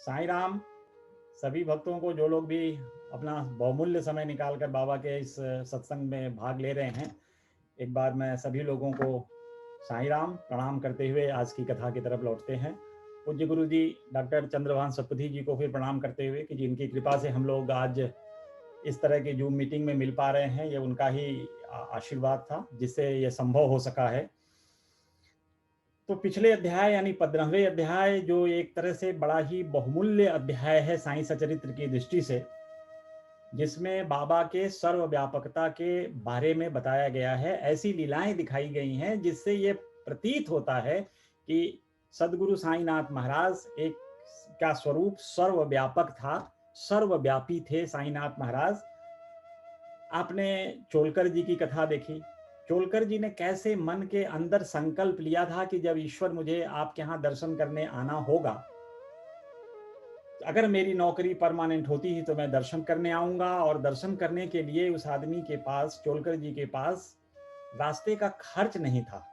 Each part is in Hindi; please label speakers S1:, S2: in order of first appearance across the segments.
S1: साईं राम। सभी भक्तों को, जो लोग भी अपना बहुमूल्य समय निकालकर बाबा के इस सत्संग में भाग ले रहे हैं, एक बार मैं सभी लोगों को साईं राम प्रणाम करते हुए आज की कथा की तरफ लौटते हैं। पूज्य गुरु जी डॉक्टर चंद्रभान सतपथी जी को फिर प्रणाम करते हुए कि जिनकी कृपा से हम लोग आज इस तरह की जूम मीटिंग में मिल पा रहे हैं, ये उनका ही आशीर्वाद था जिससे ये संभव हो सका है। तो पिछले अध्याय यानी 15वें अध्याय, जो एक तरह से बड़ा ही बहुमूल्य अध्याय है साईं सचरित्र की दृष्टि से, जिसमें बाबा के सर्वव्यापकता के बारे में बताया गया है। ऐसी लीलाएं दिखाई गई हैं जिससे ये प्रतीत होता है कि सदगुरु साईनाथ महाराज एक का स्वरूप सर्वव्यापक था, सर्वव्यापी थे साईनाथ महाराज। आपने चोलकर जी की कथा देखी। चोलकर जी ने कैसे मन के अंदर संकल्प लिया था कि जब ईश्वर मुझे आपके यहाँ दर्शन करने आना होगा, अगर मेरी नौकरी परमानेंट होती ही तो मैं दर्शन करने आऊंगा। और दर्शन करने के लिए उस आदमी के पास, चोलकर जी के पास, रास्ते का खर्च नहीं था।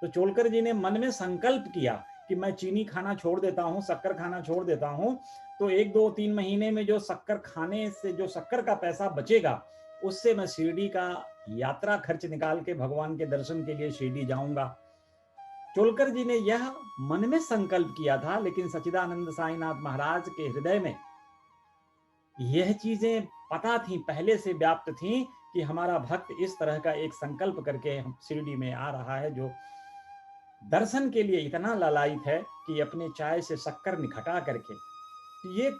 S1: तो चोलकर जी ने मन में संकल्प किया कि मैं चीनी खाना छोड़ देता हूँ, शक्कर खाना छोड़ देता हूँ, तो 1-2-3 महीने में जो शक्कर खाने से जो शक्कर का पैसा बचेगा, उससे मैं शिरडी का यात्रा खर्च निकाल के भगवान के दर्शन के लिए शिरडी जाऊंगा। चोलकर जी ने यह मन में संकल्प किया था, लेकिन सच्चिदानंद साईनाथ महाराज के हृदय में यह चीजें पता थी, पहले से व्याप्त थी कि हमारा भक्त इस तरह का एक संकल्प करके शिरडी में आ रहा है, जो दर्शन के लिए इतना लालायित है कि अपने चाय से शक्कर निखटा करके। ये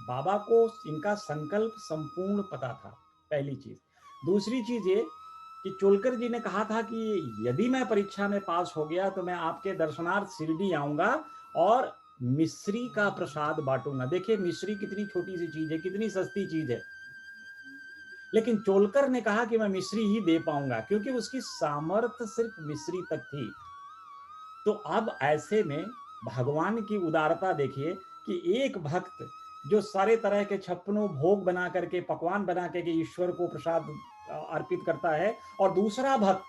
S1: बाबा को इनका संकल्प संपूर्ण पता था, पहली चीज। दूसरी चीज ये कि चोलकर जी ने कहा था कि यदि मैं परीक्षा में पास हो गया तो मैं आपके दर्शनार्थ शिरडी आऊंगा और मिश्री का प्रसाद बांटूंगा। देखिए मिश्री कितनी छोटी सी चीज है, कितनी सस्ती चीज है, लेकिन चोलकर ने कहा कि मैं मिश्री ही दे पाऊंगा, क्योंकि उसकी सामर्थ्य सिर्फ मिश्री तक थी। तो अब ऐसे में भगवान की उदारता देखिए कि एक भक्त जो सारे तरह के 56 भोग बना करके, पकवान बना करके ईश्वर को प्रसाद अर्पित करता है, और दूसरा भक्त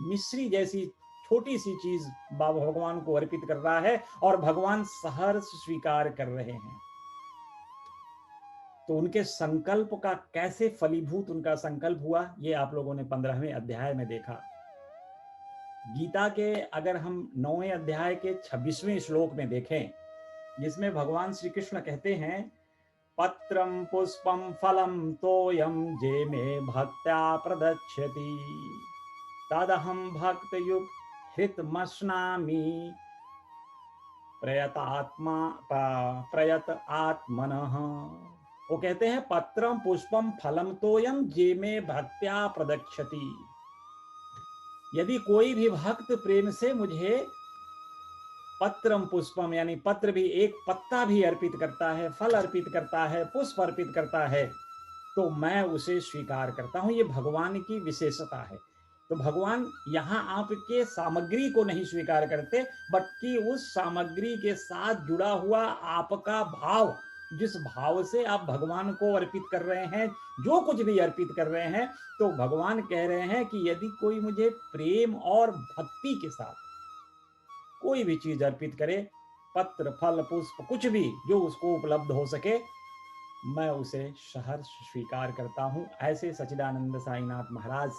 S1: मिश्री जैसी छोटी सी चीज बाबा भगवान को अर्पित कर रहा है, और भगवान सहर्ष स्वीकार कर रहे हैं। तो उनके संकल्प का कैसे फलीभूत उनका संकल्प हुआ, ये आप लोगों ने 15वें अध्याय में देखा। गीता के अगर हम 9वें अध्याय के 26वें श्लोक में देखें, जिसमें भगवान श्री कृष्ण कहते हैं, पत्रम पुष्पम फलम तोयम जे मे भक्त्या प्रदच्छति तदहम भक्त युग हृतमश्नामि प्रयत आत्मनः। वो कहते हैं पत्रम पुष्पम फलम तोयम जे मे भक्त्या प्रदच्छति। यदि कोई भी भक्त प्रेम से मुझे पत्रम पुष्पम यानी पत्र भी, एक पत्ता भी अर्पित करता है, फल अर्पित करता है, पुष्प अर्पित करता है, तो मैं उसे स्वीकार करता हूं। ये भगवान की विशेषता है। तो भगवान यहाँ आपके सामग्री को नहीं स्वीकार करते, बल्कि उस सामग्री के साथ जुड़ा हुआ आपका भाव, जिस भाव से आप भगवान को अर्पित कर रहे हैं, जो कुछ भी अर्पित कर रहे हैं। तो भगवान कह रहे हैं कि यदि कोई मुझे प्रेम और भक्ति के साथ कोई भी चीज अर्पित करे, पत्र फल पुष्प कुछ भी जो उसको उपलब्ध हो सके, मैं उसे सहर्ष स्वीकार करता हूं। ऐसे सच्चिदानंद साईनाथ महाराज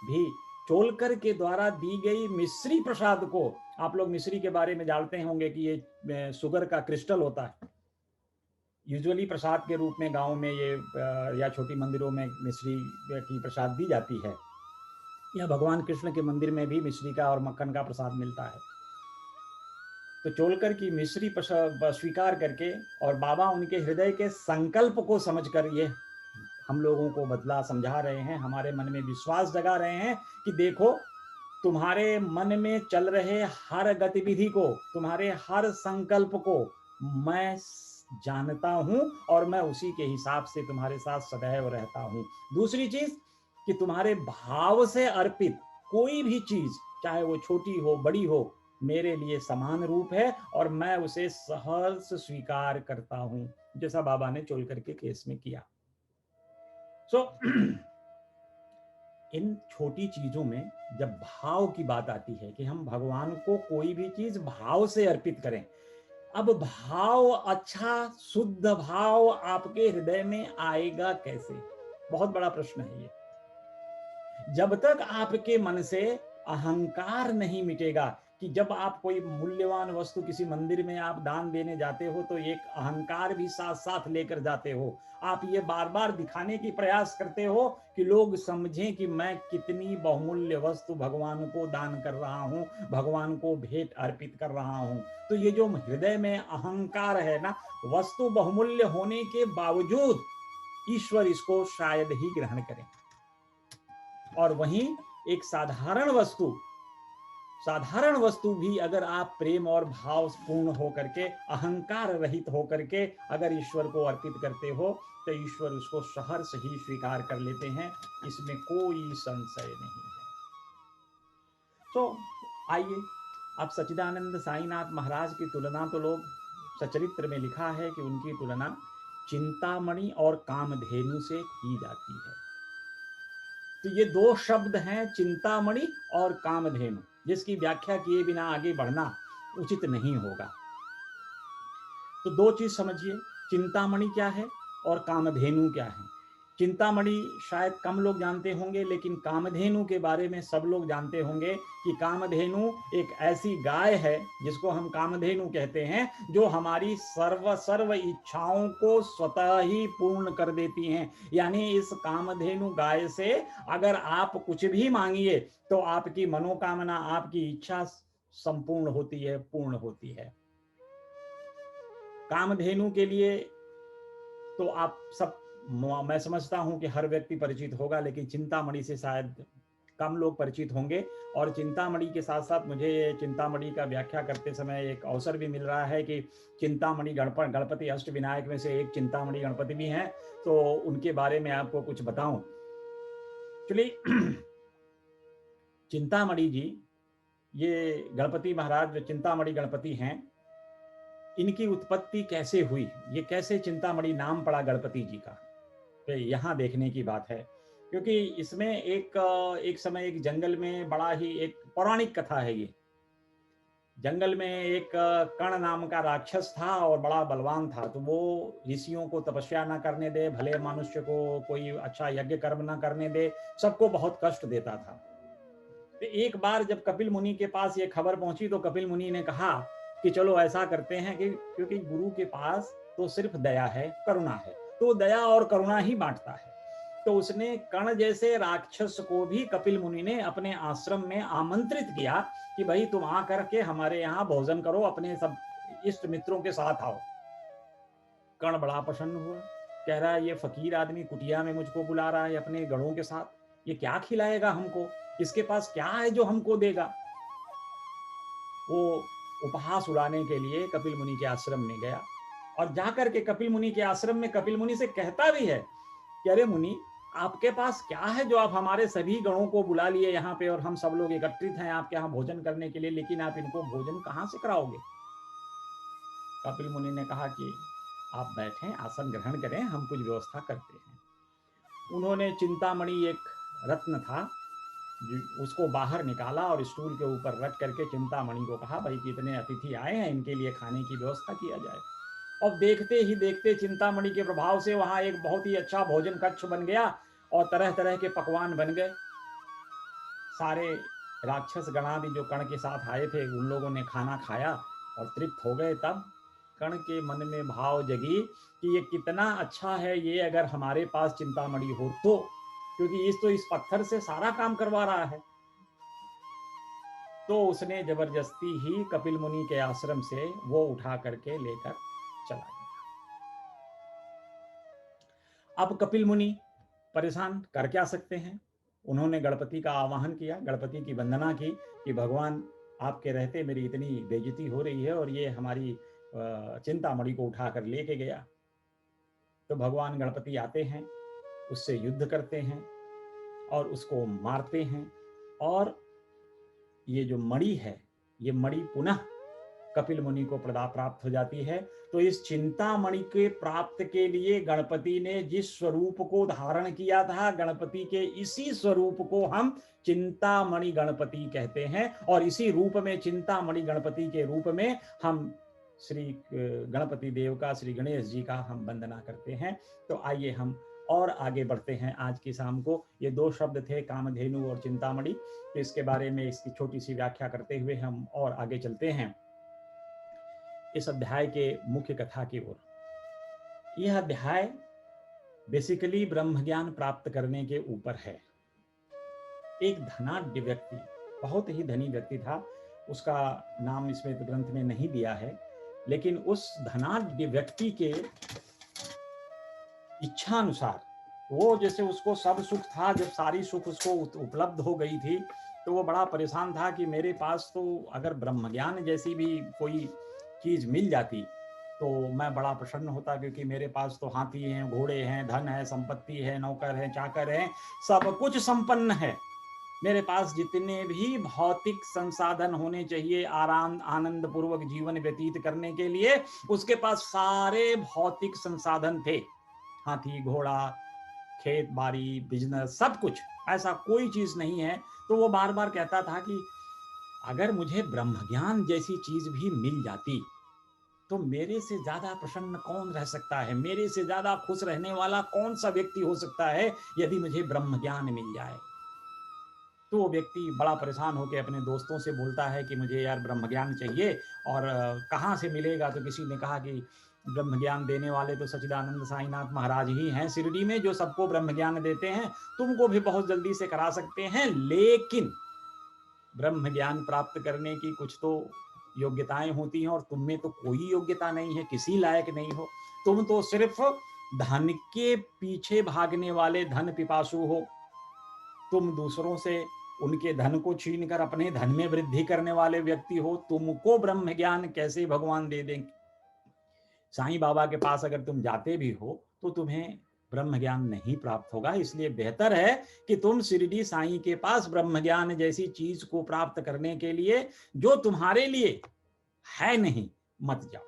S1: भी चोलकर के द्वारा दी गई मिश्री प्रसाद को, आप लोग मिश्री के बारे में जानते होंगे कि ये शुगर का क्रिस्टल होता है। यूजुअली प्रसाद के रूप में गांव में ये या छोटी मंदिरों में मिश्री की प्रसाद दी जाती है, या भगवान कृष्ण के मंदिर में भी मिश्री का और मक्खन का प्रसाद मिलता है। तो चोलकर की मिश्री स्वीकार करके, और बाबा उनके हृदय के संकल्प को समझकर ये हम लोगों को बदला समझा रहे हैं, हमारे मन में विश्वास जगा रहे हैं कि देखो, तुम्हारे मन में चल रहे हर गतिविधि को, तुम्हारे हर संकल्प को मैं जानता हूं, और मैं उसी के हिसाब से तुम्हारे साथ सदैव रहता हूं। दूसरी चीज कि तुम्हारे भाव से अर्पित कोई भी चीज, चाहे वो छोटी हो बड़ी हो, मेरे लिए समान रूप है, और मैं उसे सहर्ष स्वीकार करता हूं, जैसा बाबा ने चोलकर के केस में किया। सो इन छोटी चीजों में जब भाव की बात आती है कि हम भगवान को कोई भी चीज भाव से अर्पित करें, अब भाव, अच्छा शुद्ध भाव आपके हृदय में आएगा कैसे? बहुत बड़ा प्रश्न है ये। जब तक आपके मन से अहंकार नहीं मिटेगा, कि जब आप कोई मूल्यवान वस्तु किसी मंदिर में आप दान देने जाते हो तो एक अहंकार भी साथ साथ लेकर जाते हो। आप ये बार बार दिखाने की प्रयास करते हो कि लोग समझें कि मैं कितनी बहुमूल्य वस्तु भगवान को दान कर रहा हूं, भगवान को भेंट अर्पित कर रहा हूं। तो ये जो हृदय में अहंकार है ना, वस्तु बहुमूल्य होने के बावजूद ईश्वर इसको शायद ही ग्रहण करें। और वहीं एक साधारण वस्तु भी अगर आप प्रेम और भाव पूर्ण होकर के, अहंकार रहित होकर के अगर ईश्वर को अर्पित करते हो तो ईश्वर उसको सहर्ष ही स्वीकार कर लेते हैं, इसमें कोई संशय नहीं है। तो आइए, आप सच्चिदानंद साईनाथ महाराज की तुलना तो लोग सचरित्र में लिखा है कि उनकी तुलना चिंतामणि और कामधेनु से की जाती है। तो ये दो शब्द हैं, चिंतामणि और कामधेनु, जिसकी व्याख्या किए बिना आगे बढ़ना उचित नहीं होगा। तो दो चीज समझिए, चिंतामणि क्या है और कामधेनु क्या है। चिंतामणि शायद कम लोग जानते होंगे, लेकिन कामधेनु के बारे में सब लोग जानते होंगे कि कामधेनु एक ऐसी गाय है जिसको हम कामधेनु कहते हैं, जो हमारी सर्व इच्छाओं को स्वतः ही पूर्ण कर देती हैं। यानी इस कामधेनु गाय से अगर आप कुछ भी मांगिए तो आपकी मनोकामना, आपकी इच्छा संपूर्ण होती है, पूर्ण होती है। कामधेनु के लिए तो आप सब, मैं समझता हूं कि हर व्यक्ति परिचित होगा, लेकिन चिंतामणि से शायद कम लोग परिचित होंगे। और चिंतामणि के साथ साथ मुझे चिंतामणि का व्याख्या करते समय एक अवसर भी मिल रहा है कि चिंतामणि गणपति अष्टविनायक में से एक चिंतामणि गणपति भी हैं, तो उनके बारे में आपको कुछ बताऊं। चलिए, चिंतामणि जी, ये गणपति महाराज जो चिंतामणि गणपति हैं, इनकी उत्पत्ति कैसे हुई, ये कैसे चिंतामणि नाम पड़ा गणपति जी का, तो यहाँ देखने की बात है। क्योंकि इसमें एक समय एक जंगल में बड़ा ही एक पौराणिक कथा है ये। जंगल में एक कर्ण नाम का राक्षस था और बड़ा बलवान था। तो वो ऋषियों को तपस्या ना करने दे, भले मनुष्य को कोई अच्छा यज्ञ कर्म ना करने दे, सबको बहुत कष्ट देता था। तो एक बार जब कपिल मुनि के पास ये खबर पहुंची तो कपिल मुनि ने कहा कि चलो ऐसा करते हैं कि क्योंकि गुरु के पास तो सिर्फ दया है, करुणा है, तो दया और करुणा ही बांटता है। तो उसने कर्ण जैसे राक्षस को भी कपिल मुनि ने अपने आश्रम में आमंत्रित किया कि भाई तुम आ करके हमारे यहाँ भोजन करो, अपने सब इष्ट मित्रों के साथ आओ। कर्ण बड़ा प्रसन्न हुआ, कह रहा है ये फकीर आदमी कुटिया में मुझको बुला रहा है अपने गणों के साथ, ये क्या खिलाएगा हमको, इसके पास क्या है जो हमको देगा। वो उपहास उड़ाने के लिए कपिल मुनि के आश्रम में गया और जाकर के कपिल मुनि के आश्रम में कपिल मुनि से कहता भी है कि अरे मुनि, आपके पास क्या है जो आप हमारे सभी गणों को बुला लिए यहाँ पे, और हम सब लोग एकत्रित हैं आपके यहाँ भोजन करने के लिए, लेकिन आप इनको भोजन कहाँ से कराओगे। कपिल मुनि ने कहा कि आप बैठें, आसन ग्रहण करें, हम कुछ व्यवस्था करते हैं। उन्होंने चिंतामणि एक रत्न था, उसको बाहर निकाला और स्टूल के ऊपर रख करके चिंतामणि को कहा भाई कितने अतिथि आए हैं, इनके लिए खाने की व्यवस्था किया जाए। और देखते ही देखते चिंतामणि के प्रभाव से वहां एक बहुत ही अच्छा भोजन कक्ष बन गया और तरह तरह के पकवान बन गए। सारे राक्षस गणादि जो कर्ण के साथ आए थे उन लोगों ने खाना खाया और तृप्त हो गए। तब कर्ण के मन में भाव जगी कि ये कितना अच्छा है, ये अगर हमारे पास चिंतामणि हो तो, क्योंकि इस पत्थर से सारा काम करवा रहा है। तो उसने जबरदस्ती ही कपिल मुनि के आश्रम से वो उठा करके लेकर चला गया। अब कपिल मुनि परेशान कर क्या सकते हैं, उन्होंने गणपति का आवाहन किया, गणपति की वंदना की कि भगवान आपके रहते मेरी इतनी बेइज्जती हो रही है और ये हमारी चिंतामणि को उठा कर लेके गया। तो भगवान गणपति आते हैं, उससे युद्ध करते हैं और उसको मारते हैं, और ये जो मणि है, ये मणि पुनः कपिल मुनि को प्राप्त हो जाती है। तो इस चिंतामणि के प्राप्त के लिए गणपति ने जिस स्वरूप को धारण किया था, गणपति के इसी स्वरूप को हम चिंतामणि गणपति कहते हैं। और इसी रूप में, चिंतामणि गणपति के रूप में हम श्री गणपति देव का, श्री गणेश जी का हम वंदना करते हैं। तो आइए हम और आगे बढ़ते हैं। आज की शाम को ये 2 शब्द थे, कामधेनु और चिंतामणि, तो इसके बारे में इसकी छोटी सी व्याख्या करते हुए हम और आगे चलते हैं इस अध्याय के मुख्य कथा की ओर। यह अध्याय बेसिकली ब्रह्म ज्ञान प्राप्त करने के ऊपर है। एक धनाढ्य व्यक्ति, बहुत ही धनी व्यक्ति था, उसका नाम इसमें ग्रंथ में नहीं दिया है, लेकिन उस धनाढ्य व्यक्ति के इच्छा अनुसार, वो जैसे उसको सब सुख था, जब सारी सुख उसको उपलब्ध हो गई थी तो वो बड़ा परेशान था कि मेरे पास तो अगर ब्रह्म ज्ञान जैसी भी कोई चीज मिल जाती तो मैं बड़ा प्रसन्न होता, क्योंकि मेरे पास तो हाथी हैं, घोड़े हैं, धन है, संपत्ति है, नौकर है, चाकर है, सब कुछ संपन्न है। मेरे पास जितने भी भौतिक संसाधन होने चाहिए आराम आनंद पूर्वक जीवन व्यतीत करने के लिए, उसके पास सारे भौतिक संसाधन थे। हाथी, घोड़ा, खेत बाड़ी, बिजनेस, सब कुछ, ऐसा कोई चीज नहीं है। तो वो बार बार कहता था कि अगर मुझे ब्रह्म ज्ञान जैसी चीज भी मिल जाती तो मेरे से ज्यादा प्रसन्न कौन रह सकता है, मेरे से ज्यादा खुश रहने वाला कौन सा व्यक्ति हो सकता है यदि मुझे ब्रह्म ज्ञान मिल जाए। तो वो व्यक्ति बड़ा परेशान होकर अपने दोस्तों से बोलता है कि मुझे यार ब्रह्म ज्ञान चाहिए, और कहाँ से मिलेगा। तो किसी ने कहा कि ब्रह्म ज्ञान देने वाले तो सच्चिदानंद साईनाथ महाराज ही हैं शिरडी में, जो सबको ब्रह्म ज्ञान देते हैं, तुमको भी बहुत जल्दी से करा सकते हैं, लेकिन ब्रह्म ज्ञान प्राप्त करने की कुछ तो योग्यताएं होती हैं, और तुम में तो कोई योग्यता नहीं है, किसी लायक नहीं हो, तुम तो सिर्फ धन के पीछे भागने वाले धन पिपासु हो, तुम दूसरों से उनके धन को छीनकर अपने धन में वृद्धि करने वाले व्यक्ति हो, तुमको ब्रह्म ज्ञान कैसे भगवान दे देंगे। साईं बाबा के पास अगर तुम जाते भी हो तो तुम्हें ब्रह्म ज्ञान नहीं प्राप्त होगा, इसलिए बेहतर है कि तुम शिरडी साईं के पास ब्रह्म ज्ञान जैसी चीज को प्राप्त करने के लिए जो तुम्हारे लिए है नहीं, मत जाओ।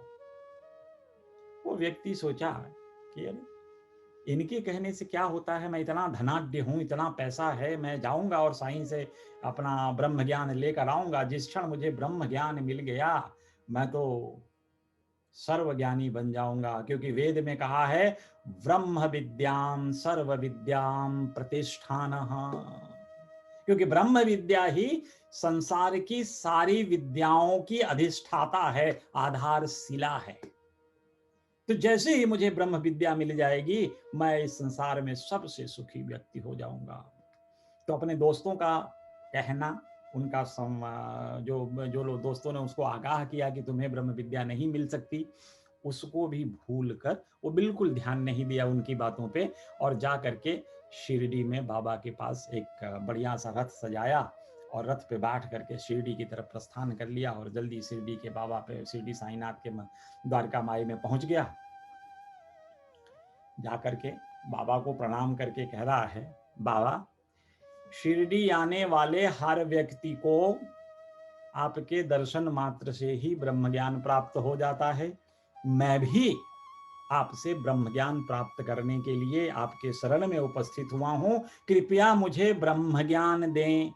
S1: वो व्यक्ति सोचा कि अरे इनके कहने से क्या होता है, मैं इतना धनाढ्य हूं, इतना पैसा है, मैं जाऊंगा और साईं से अपना ब्रह्म ज्ञान लेकर आऊंगा। जिस क्षण मुझे ब्रह्म ज्ञान मिल गया मैं तो सर्वज्ञानी बन जाऊंगा, क्योंकि वेद में कहा है ब्रह्म विद्याम सर्व विद्याम प्रतिष्ठान, क्योंकि ब्रह्म विद्या ही संसार की सारी विद्याओं की अधिष्ठाता है, आधारशिला है। तो जैसे ही मुझे ब्रह्म विद्या मिल जाएगी मैं इस संसार में सबसे सुखी व्यक्ति हो जाऊंगा। तो अपने दोस्तों का कहना, उनका जो लोग दोस्तों ने उसको आगाह किया कि तुम्हें ब्रह्म विद्या नहीं मिल सकती, उसको भी भूल कर वो बिल्कुल ध्यान नहीं दिया उनकी बातों पे, और जा करके शिरडी में बाबा के पास एक बढ़िया सा रथ सजाया और रथ पे बैठ करके शिरडी की तरफ प्रस्थान कर लिया, और जल्दी शिरडी के बाबा पे, शिरडी साईनाथ के द्वारका माई में पहुंच गया। जाकर के बाबा को प्रणाम करके कह रहा है, बाबा शिरडी आने वाले हर व्यक्ति को आपके दर्शन मात्र से ही ब्रह्म ज्ञान प्राप्त हो जाता है, मैं भी आपसे ब्रह्म ज्ञान प्राप्त करने के लिए आपके शरण में उपस्थित हुआ हूं, कृपया मुझे ब्रह्म ज्ञान दें।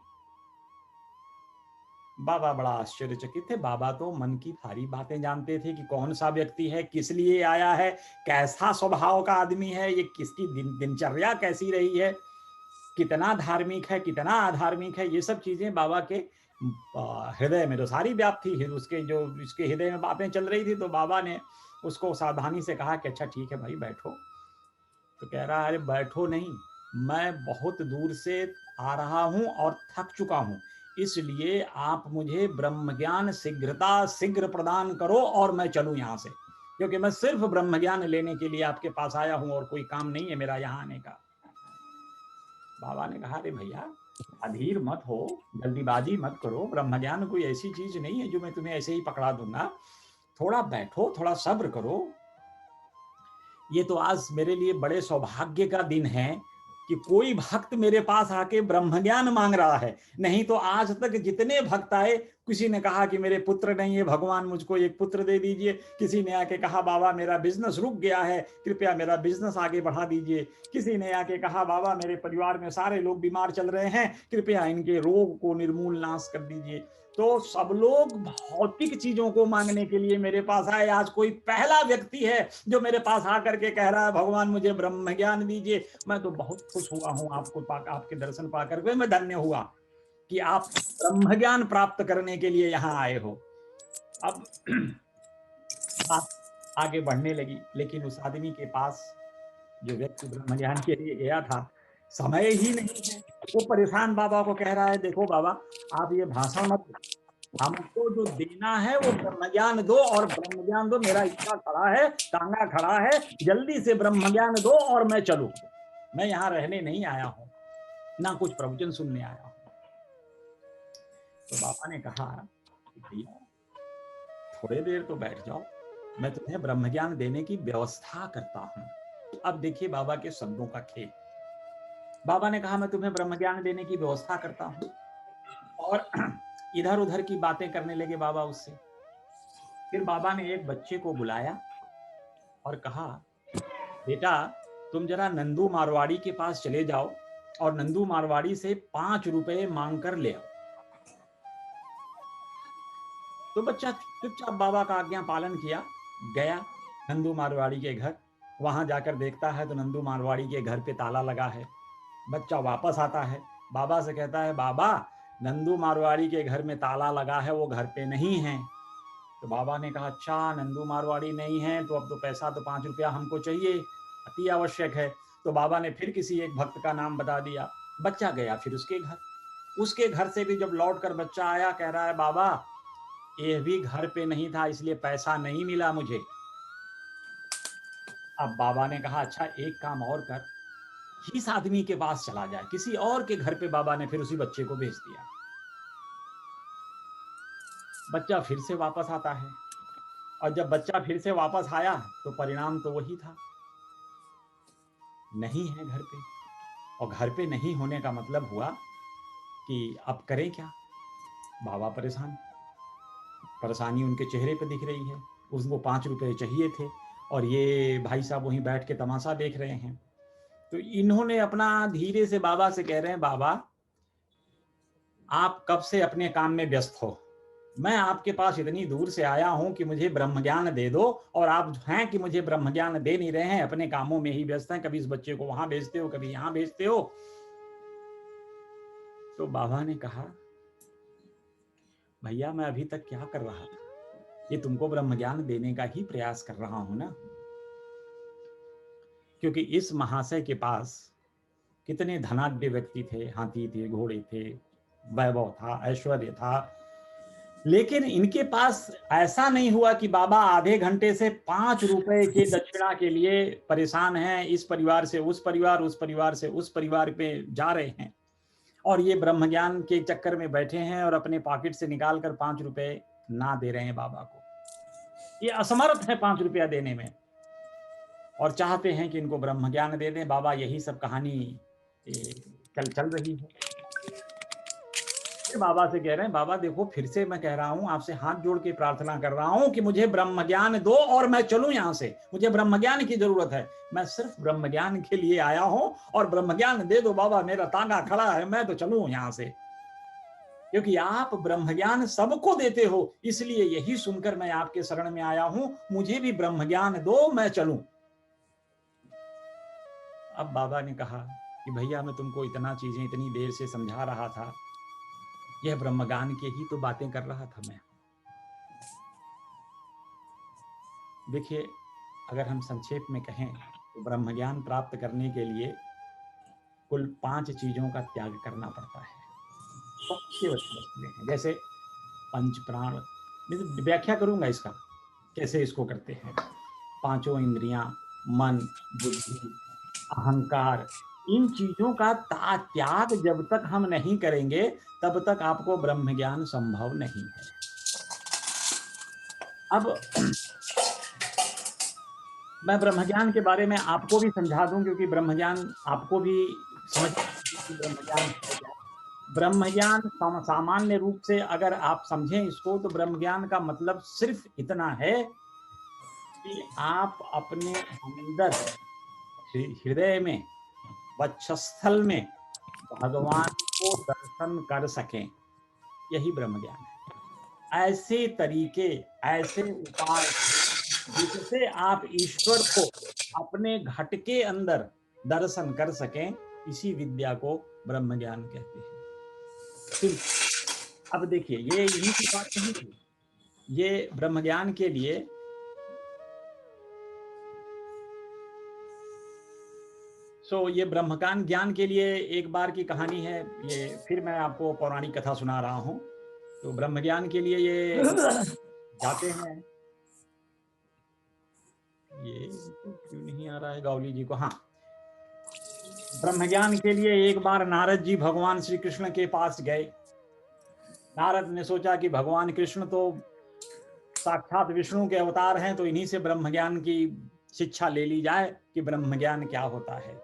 S1: बाबा बड़ा आश्चर्यचकित थे। बाबा तो मन की सारी बातें जानते थे कि कौन सा व्यक्ति है, किस लिए आया है, कैसा स्वभाव का आदमी है, ये किसकी दिनचर्या कैसी रही है, कितना धार्मिक है, कितना अधार्मिक है, ये सब चीजें बाबा के हृदय में तो सारी व्याप्त थी। इसके हृदय में बातें चल रही थी। तो बाबा ने उसको सावधानी से कहा कि अच्छा ठीक है भाई बैठो। तो कह रहा है अरे बैठो नहीं, मैं बहुत दूर से आ रहा हूं और थक चुका हूं, इसलिए आप मुझे ब्रह्म ज्ञान शीघ्र प्रदान करो और मैं चलूं यहाँ से, क्योंकि मैं सिर्फ ब्रह्म ज्ञान लेने के लिए आपके पास आया हूं और कोई काम नहीं है मेरा यहाँ आने का। बाबा ने कहा अरे भैया अधीर मत हो, जल्दीबाजी मत करो, ब्रह्म ज्ञान कोई ऐसी चीज नहीं है जो मैं तुम्हें ऐसे ही पकड़ा दूंगा, थोड़ा बैठो, थोड़ा सब्र करो। ये तो आज मेरे लिए बड़े सौभाग्य का दिन है कि कोई भक्त मेरे पास आके ब्रह्म ज्ञान मांग रहा है, नहीं तो आज तक जितने भक्त आए किसी ने कहा कि मेरे पुत्र नहीं है, भगवान मुझको एक पुत्र दे दीजिए। किसी ने आके कहा बाबा मेरा बिजनेस रुक गया है, कृपया मेरा बिजनेस आगे बढ़ा दीजिए। किसी ने आके कहा बाबा मेरे परिवार में सारे लोग बीमार चल रहे हैं, कृपया इनके रोग को निर्मूल नाश कर दीजिए। तो सब लोग भौतिक चीजों को मांगने के लिए मेरे पास आए। आज कोई पहला व्यक्ति है जो मेरे पास आकर के कह रहा है भगवान मुझे ब्रह्म ज्ञान दीजिए। मैं तो बहुत खुश हुआ हूं आपके दर्शन पाकर के मैं धन्य हुआ कि आप ब्रह्म ज्ञान प्राप्त करने के लिए यहाँ आए हो। अब बात आगे बढ़ने लगी, लेकिन उस आदमी के पास जो व्यक्ति ब्रह्म ज्ञान के लिए गया था समय ही नहीं है। वो परेशान बाबा को कह रहा है देखो बाबा आप ये भाषण मत, हमको जो देना है वो ब्रह्म ज्ञान दो, और ब्रह्म ज्ञान दो। मेरा इच्छा खड़ा है, टांगा खड़ा है, जल्दी से ब्रह्म ज्ञान दो और मैं चलूं। मैं यहाँ रहने नहीं आया हूं, ना कुछ प्रवचन सुनने आया हूं। तो बाबा ने कहा भैया थोड़ी देर तो बैठ जाओ, मैं तुम्हें ब्रह्म ज्ञान देने की व्यवस्था करता हूं। अब देखिए बाबा के शब्दों का खेल। बाबा ने कहा मैं तुम्हें ब्रह्म ज्ञान देने की व्यवस्था करता हूं, और इधर उधर की बातें करने लगे बाबा उससे। फिर बाबा ने एक बच्चे को बुलाया और कहा बेटा तुम जरा नंदू मारवाड़ी के पास चले जाओ और नंदू मारवाड़ी से 5 रुपए मांग कर ले आओ। तो बच्चा चुपचाप बाबा का आज्ञा पालन किया, गया नंदू मारवाड़ी के घर। वहां जाकर देखता है तो नंदू मारवाड़ी के घर पे ताला लगा है। बच्चा वापस आता है, बाबा से कहता है बाबा नंदू मारवाड़ी के घर में ताला लगा है, वो घर पे नहीं है। तो बाबा ने कहा अच्छा नंदू मारवाड़ी नहीं है तो अब तो पैसा तो 5 रुपया हमको चाहिए, अति आवश्यक है। तो बाबा ने फिर किसी एक भक्त का नाम बता दिया। बच्चा गया फिर उसके घर से भी जब लौट कर बच्चा आया, कह रहा है बाबा ये भी घर पे नहीं था इसलिए पैसा नहीं मिला मुझे। अब बाबा ने कहा अच्छा एक काम और कर, इस आदमी के पास चला जाए। किसी और के घर पे बाबा ने फिर उसी बच्चे को भेज दिया। बच्चा फिर से वापस आता है, और जब बच्चा फिर से वापस आया तो परिणाम तो वही था, नहीं है घर पे। और घर पे नहीं होने का मतलब हुआ कि अब करें क्या। बाबा परेशानी उनके चेहरे पे दिख रही है। उसको 5 रुपए चाहिए थे और ये भाई साहब वहीं बैठ के तमाशा देख रहे हैं। तो इन्होंने अपना धीरे से बाबा से कह रहे हैं बाबा आप कब से अपने काम में व्यस्त हो, मैं आपके पास इतनी दूर से आया हूं कि मुझे ब्रह्म ज्ञान दे दो, और आप हैं कि मुझे ब्रह्म ज्ञान दे नहीं रहे हैं, अपने कामों में ही व्यस्त हैं। कभी इस बच्चे को वहां भेजते हो, कभी यहां भेजते हो। तो बाबा ने कहा भैया मैं अभी तक क्या कर रहा था, ये तुमको ब्रह्म ज्ञान देने का ही प्रयास कर रहा हूं ना। क्योंकि इस महाशय के पास कितने धनाढ्य व्यक्ति थे, हाथी थे, घोड़े थे, वैभव था, ऐश्वर्य था, लेकिन इनके पास ऐसा नहीं हुआ कि बाबा आधे घंटे से 5 रुपए के दक्षिणा के लिए परेशान हैं। इस परिवार से उस परिवार, उस परिवार से उस परिवार पे जा रहे हैं, और ये ब्रह्म ज्ञान के चक्कर में बैठे हैं और अपने पॉकेट से निकाल कर 5 रुपए ना दे रहे हैं बाबा को। ये असमर्थ है 5 रुपया देने में, और चाहते हैं कि इनको ब्रह्म ज्ञान दे दें। बाबा यही सब कहानी चल रही है। बाबा से कह रहे हैं बाबा देखो फिर से मैं कह रहा हूं, आपसे हाथ जोड़ के प्रार्थना कर रहा हूं कि मुझे ब्रह्म ज्ञान दो और मैं चलूं यहां से। मुझे ब्रह्म ज्ञान की जरूरत है, मैं सिर्फ ब्रह्म ज्ञान के लिए आया हूं, और ब्रह्म ज्ञान दे दो बाबा, मेरा तांगा खड़ा है, मैं तो चलूं यहां से। क्योंकि आप ब्रह्म ज्ञान सबको देते हो, इसलिए यही सुनकर मैं आपके शरण में आया हूं, मुझे भी ब्रह्म ज्ञान दो, मैं चलूं। अब बाबा ने कहा कि भैया मैं तुमको इतना चीजें इतनी देर से समझा रहा था, यह ब्रह्म ज्ञान के ही तो बातें कर रहा था मैं। देखिए अगर हम संक्षेप में कहें तो ब्रह्म ज्ञान प्राप्त करने के लिए कुल 5 चीजों का त्याग करना पड़ता है। जैसे पंच प्राण, व्याख्या करूंगा इसका कैसे इसको करते हैं। 5 इंद्रियां, मन, बुद्धि, अहंकार, इन चीजों का त्याग जब तक हम नहीं करेंगे तब तक आपको ब्रह्म ज्ञान संभव नहीं है। अब मैं ब्रह्म ज्ञान के बारे में आपको भी समझा दूं, क्योंकि ब्रह्म ज्ञान आपको भी समझ ब्रह्म ज्ञान है क्या। ब्रह्म ज्ञान सामान्य रूप से अगर आप समझें इसको, तो ब्रह्म ज्ञान का मतलब सिर्फ इतना है कि आप अपने अंदर हृदय में, वक्षस्थल में भगवान को दर्शन कर सकें, यही ब्रह्म ज्ञान है। ऐसे तरीके, ऐसे उपाय जिससे आप ईश्वर को अपने घट के अंदर दर्शन कर सकें, इसी विद्या को ब्रह्म ज्ञान कहते हैं। अब देखिए, ये इन्हीं की बात नहीं थी, ये ब्रह्म ज्ञान के लिए ये ब्रह्मज्ञान ज्ञान के लिए एक बार की कहानी है। ये फिर मैं आपको पौराणिक कथा सुना रहा हूँ। तो ब्रह्म ज्ञान के लिए ये जाते हैं, ये क्यों नहीं आ रहा है गावली जी को? हाँ, ब्रह्म ज्ञान के लिए एक बार नारद जी भगवान श्री कृष्ण के पास गए। नारद ने सोचा कि भगवान कृष्ण तो साक्षात विष्णु के अवतार हैं, तो इन्हीं से ब्रह्म ज्ञान की शिक्षा ले ली जाए कि ब्रह्म ज्ञान क्या होता है।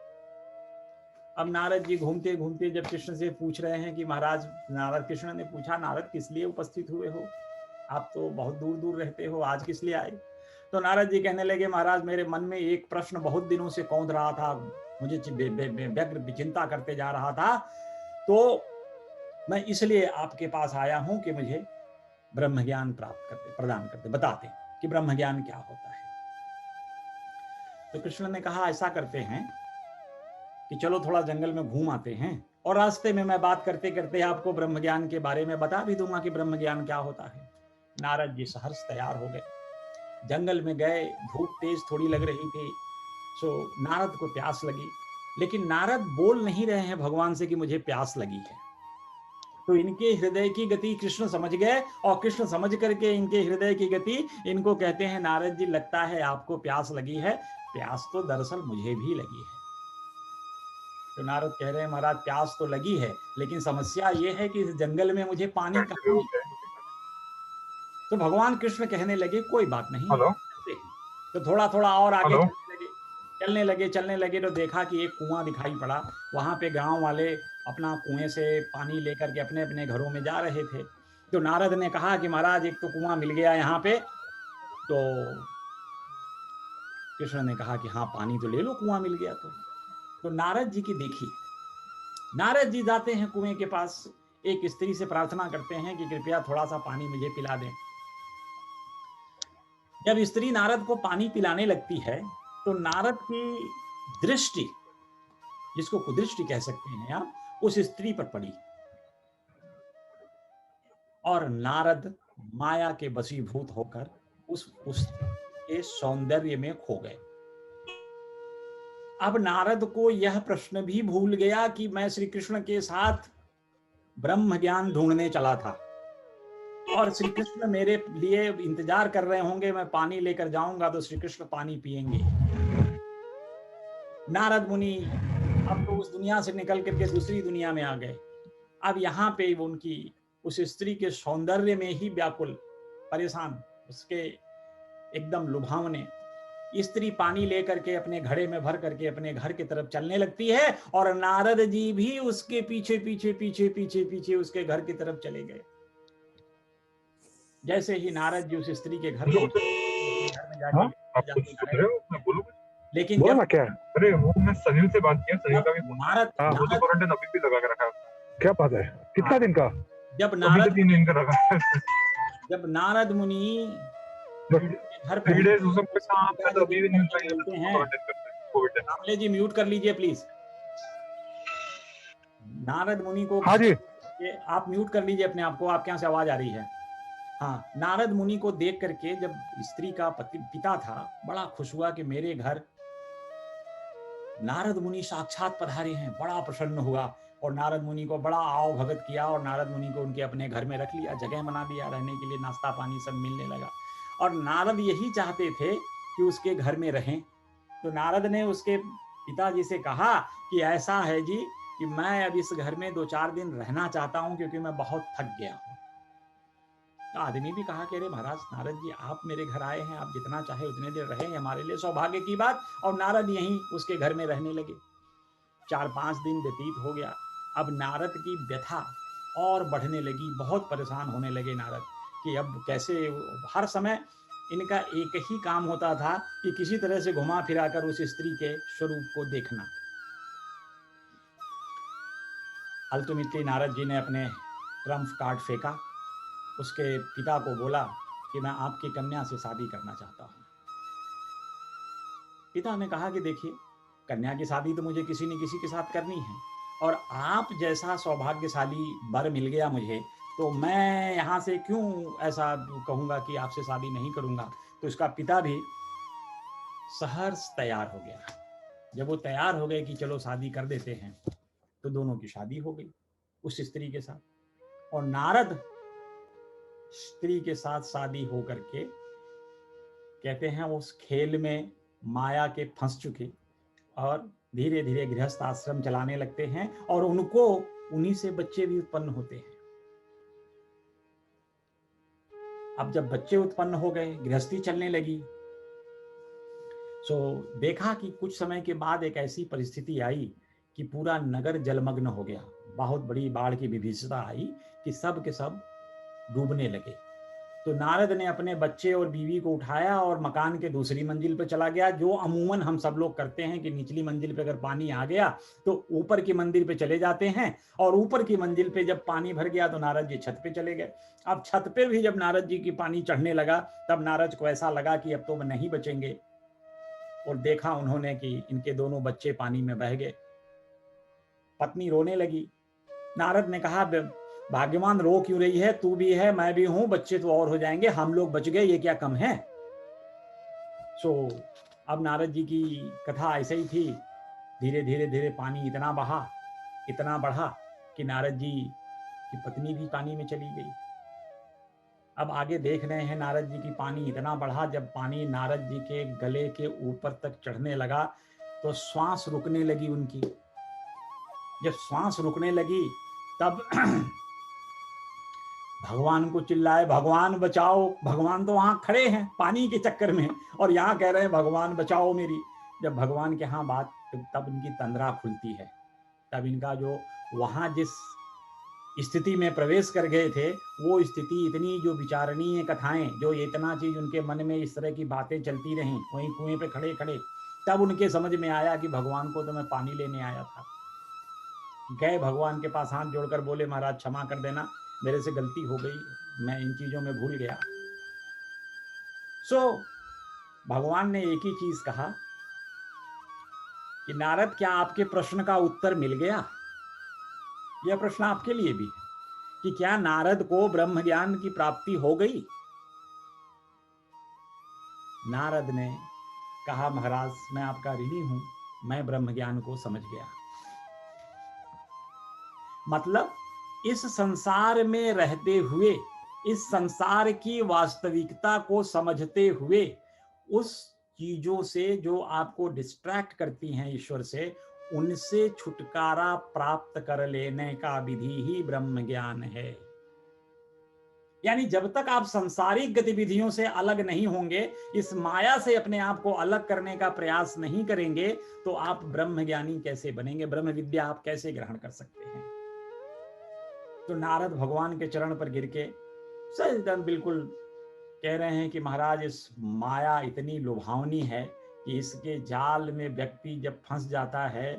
S1: अब नारद जी घूमते घूमते जब कृष्ण से पूछ रहे हैं कि महाराज, नारद कृष्ण ने पूछा, नारद किस लिए उपस्थित हुए हो? आप तो बहुत दूर दूर रहते हो, आज किस लिए आए? तो नारद जी कहने लगे, महाराज मेरे मन में एक प्रश्न बहुत दिनों से कौंध रहा था, मुझे व्यग्र चिंता करते जा रहा था, तो मैं इसलिए आपके पास आया हूं कि मुझे ब्रह्म ज्ञान प्रदान करते, बताते कि ब्रह्म ज्ञान क्या होता है। तो कृष्ण ने कहा, ऐसा करते हैं कि चलो थोड़ा जंगल में घूम आते हैं, और रास्ते में मैं बात करते करते आपको ब्रह्म ज्ञान के बारे में बता भी दूंगा कि ब्रह्म ज्ञान क्या होता है। नारद जी सहर्ष तैयार हो गए, जंगल में गए। धूप तेज थोड़ी लग रही थी, सो नारद को प्यास लगी, लेकिन नारद बोल नहीं रहे हैं भगवान से कि मुझे प्यास लगी है। तो इनके हृदय की गति कृष्ण समझ गए, और कृष्ण समझ करके इनके हृदय की गति इनको कहते हैं, नारद जी लगता है आपको प्यास लगी है। प्यास तो दरअसल मुझे भी लगी है। तो नारद कह रहे हैं, महाराज प्यास तो लगी है, लेकिन समस्या ये है कि इस जंगल में मुझे पानी कहाँ मिलेगा? तो भगवान कृष्ण कहने लगे, कोई बात नहीं, तो थोड़ा थोड़ा और आगे चलने लगे तो देखा कि एक कुआं दिखाई पड़ा। वहां पे गांव वाले अपना कुएं से पानी लेकर के अपने अपने घरों में जा रहे थे। तो नारद ने कहा कि महाराज एक तो कुआं मिल गया यहाँ पे। तो कृष्ण ने कहा कि हाँ, पानी तो ले लो, कुआं मिल गया तो नारद जी की देखी, नारद जी जाते हैं कुएं के पास, एक स्त्री से प्रार्थना करते हैं कि कृपया थोड़ा सा पानी मुझे पिला दें। जब स्त्री नारद को पानी पिलाने लगती है, तो नारद की दृष्टि, जिसको कुदृष्टि कह सकते हैं आप, उस स्त्री पर पड़ी, और नारद माया के वशीभूत होकर उस के सौंदर्य में खो गए। अब नारद को यह प्रश्न भी भूल गया कि मैं श्री कृष्ण के साथ ब्रह्म ज्ञान ढूंढने चला था, और श्री कृष्ण मेरे लिए इंतजार कर रहे होंगे, मैं पानी लेकर जाऊंगा तो श्री कृष्ण पानी पिएंगे। नारद मुनि अब तो उस दुनिया से निकल करके दूसरी दुनिया में आ गए। अब यहाँ पे उनकी उस स्त्री के सौंदर्य में ही व्याकुल, परेशान, उसके एकदम लुभावने। स्त्री पानी लेकर के अपने घड़े में भर करके अपने घर की तरफ चलने लगती है, और नारद जी भी उसके पीछे पीछे पीछे पीछे पीछे उसके घर की तरफ चले गए। जैसे ही नारद जी उस स्त्री के घर में जाके, लेकिन
S2: बोलना क्या है? अरे वो मैं सनील से बात किया, सनील का भी
S1: नारद
S2: क्वारंटाइन अभी भी लगा के रखा है। क्या बात है? कितना दिन का?
S1: जब
S2: नारद 3 दिन का रखा है।
S1: जब नारद मुनि घर बोलते हैं, कामले जी म्यूट कर लीजिए प्लीज। नारद मुनि को,
S2: हाँ जी,
S1: आप म्यूट कर लीजिए अपने आप को, आपके यहाँ से आवाज आ रही है। हाँ, नारद मुनि को देख करके जब स्त्री का पिता था, बड़ा खुश हुआ कि मेरे घर नारद मुनि साक्षात पधारे हैं, बड़ा प्रसन्न हुआ, और नारद मुनि को बड़ा आओ भगत किया, और नारद मुनि को उनके अपने घर में रख लिया, जगह बना दिया रहने के लिए, नाश्ता पानी सब मिलने लगा। और नारद यही चाहते थे कि उसके घर में रहें। तो नारद ने उसके पिताजी से कहा कि ऐसा है जी कि मैं अब इस घर में 2-4 दिन रहना चाहता हूं, क्योंकि मैं बहुत थक गया हूं। तो आदमी भी कहा कि अरे महाराज नारद जी, आप मेरे घर आए हैं, आप जितना चाहे उतने देर रहें, हमारे लिए सौभाग्य की बात। और नारद यहीं उसके घर में रहने लगे। 4-5 दिन व्यतीत हो गया। अब नारद की व्यथा और बढ़ने लगी, बहुत परेशान होने लगे नारद कि अब कैसे। हर समय इनका एक ही काम होता था कि किसी तरह से घुमा फिरा कर उस स्त्री के स्वरूप को देखना। अल्टीमेटली नारद जी ने अपने ट्रम्प कार्ड फेंका, उसके पिता को बोला कि मैं आपकी कन्या से शादी करना चाहता हूँ। पिता ने कहा कि देखिए, कन्या की शादी तो मुझे किसी न किसी के साथ करनी है, और आप जैसा सौभाग्यशाली वर मिल गया मुझे, तो मैं यहाँ से क्यों ऐसा कहूँगा कि आपसे शादी नहीं करूँगा। तो इसका पिता भी सहर्ष तैयार हो गया। जब वो तैयार हो गए कि चलो शादी कर देते हैं, तो दोनों की शादी हो गई उस स्त्री के साथ। और नारद स्त्री के साथ शादी हो करके, कहते हैं उस खेल में माया के फंस चुके, और धीरे धीरे गृहस्थ आश्रम चलाने लगते हैं, और उनको उन्हीं से बच्चे भी उत्पन्न होते हैं। अब जब बच्चे उत्पन्न हो गए, गृहस्थी चलने लगी, देखा कि कुछ समय के बाद एक ऐसी परिस्थिति आई कि पूरा नगर जलमग्न हो गया। बहुत बड़ी बाढ़ की विभीषिका आई कि सब के सब डूबने लगे। तो नारद ने अपने बच्चे और बीवी को उठाया और मकान के दूसरी मंजिल पर चला गया, जो अमूमन हम सब लोग करते हैं कि निचली मंजिल पे अगर पानी आ गया तो ऊपर की मंजिल पे चले जाते हैं, और ऊपर की मंजिल पे जब पानी भर गया तो नारद जी छत पे चले गए। अब छत पे भी जब नारद जी की पानी चढ़ने लगा, तब नारद को ऐसा लगा कि अब तो वो नहीं बचेंगे, और देखा उन्होंने कि इनके दोनों बच्चे पानी में बह गए। पत्नी रोने लगी। नारद ने कहा, भाग्यवान रो क्यों रही है, तू भी है मैं भी हूं, बच्चे तो और हो जाएंगे, हम लोग बच गए, ये क्या कम है। अब नारद जी की कथा ऐसे ही थी। धीरे धीरे धीरे पानी इतना बहा, इतना बढ़ा कि नारद जी की पत्नी भी पानी में चली गई। अब आगे देख रहे हैं नारद जी की पानी इतना बढ़ा, जब पानी नारद जी के गले के ऊपर तक चढ़ने लगा तो श्वास रुकने लगी उनकी। जब श्वास रुकने लगी तब भगवान को चिल्लाए, भगवान बचाओ। भगवान तो वहां खड़े हैं पानी के चक्कर में, और यहाँ कह रहे हैं भगवान बचाओ मेरी। जब भगवान के यहाँ बात, तब इनकी तंद्रा खुलती है। तब इनका जो वहां जिस स्थिति में प्रवेश कर गए थे, वो स्थिति इतनी जो विचारणीय कथाएं, जो इतना चीज उनके मन में इस तरह की बातें चलती रहीं वहीं कुएं पे खड़े खड़े, तब उनके समझ में आया कि भगवान को तो मैं पानी लेने आया था। गए भगवान के पास, हाथ जोड़कर बोले, महाराज क्षमा कर देना, मेरे से गलती हो गई, मैं इन चीजों में भूल गया। भगवान ने एक ही चीज कहा कि नारद, क्या आपके प्रश्न का उत्तर मिल गया। यह प्रश्न आपके लिए भी है कि क्या नारद को ब्रह्म ज्ञान की प्राप्ति हो गई। नारद ने कहा, महाराज मैं आपका ऋणी हूं, मैं ब्रह्म ज्ञान को समझ गया। मतलब इस संसार में रहते हुए, इस संसार की वास्तविकता को समझते हुए, उस चीजों से जो आपको डिस्ट्रैक्ट करती हैं ईश्वर से, उनसे छुटकारा प्राप्त कर लेने का विधि ही ब्रह्म ज्ञान है। यानी जब तक आप सांसारिक गतिविधियों से अलग नहीं होंगे, इस माया से अपने आप को अलग करने का प्रयास नहीं करेंगे, तो आप ब्रह्म ज्ञानी कैसे बनेंगे, ब्रह्म विद्या आप कैसे ग्रहण कर सकते हैं। तो नारद भगवान के चरण पर गिर के एकदम बिल्कुल कह रहे हैं कि महाराज, इस माया इतनी लुभावनी है कि इसके जाल में व्यक्ति जब फंस जाता है,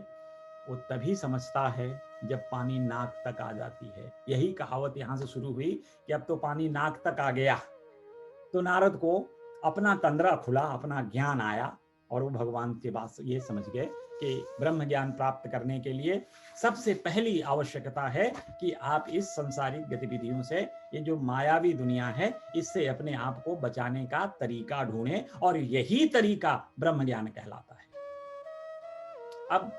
S1: वो तभी समझता है जब पानी नाक तक आ जाती है। यही कहावत यहां से शुरू हुई कि अब तो पानी नाक तक आ गया। तो नारद को अपना तंद्रा खुला, अपना ज्ञान आया, और वो भगवान के बात ये समझ गए कि ब्रह्म ज्ञान प्राप्त करने के लिए सबसे पहली आवश्यकता है कि आप इस संसारिक गतिविधियों से, ये जो मायावी दुनिया है, इससे अपने आप को बचाने का तरीका ढूंढें, और यही तरीका ब्रह्म ज्ञान कहलाता है। अब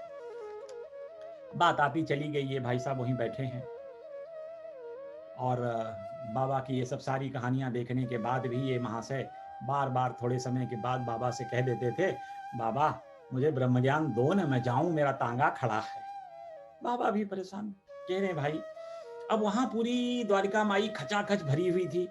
S1: बात आती चली गई, ये भाई साहब वहीं बैठे हैं, और बाबा की ये सब सारी कहानियां देखने के बाद भी ये महाशय बार बार थोड़े समय के बाद बाबा से कह देते थे, बाबा मुझे ब्रह्म ज्ञान दो न, मैं जाऊं, मेरा तांगा खड़ा है। बाबा भी परेशान, कह रहे भाई, अब वहां पूरी द्वारिका माई खचाखच भरी हुई थी,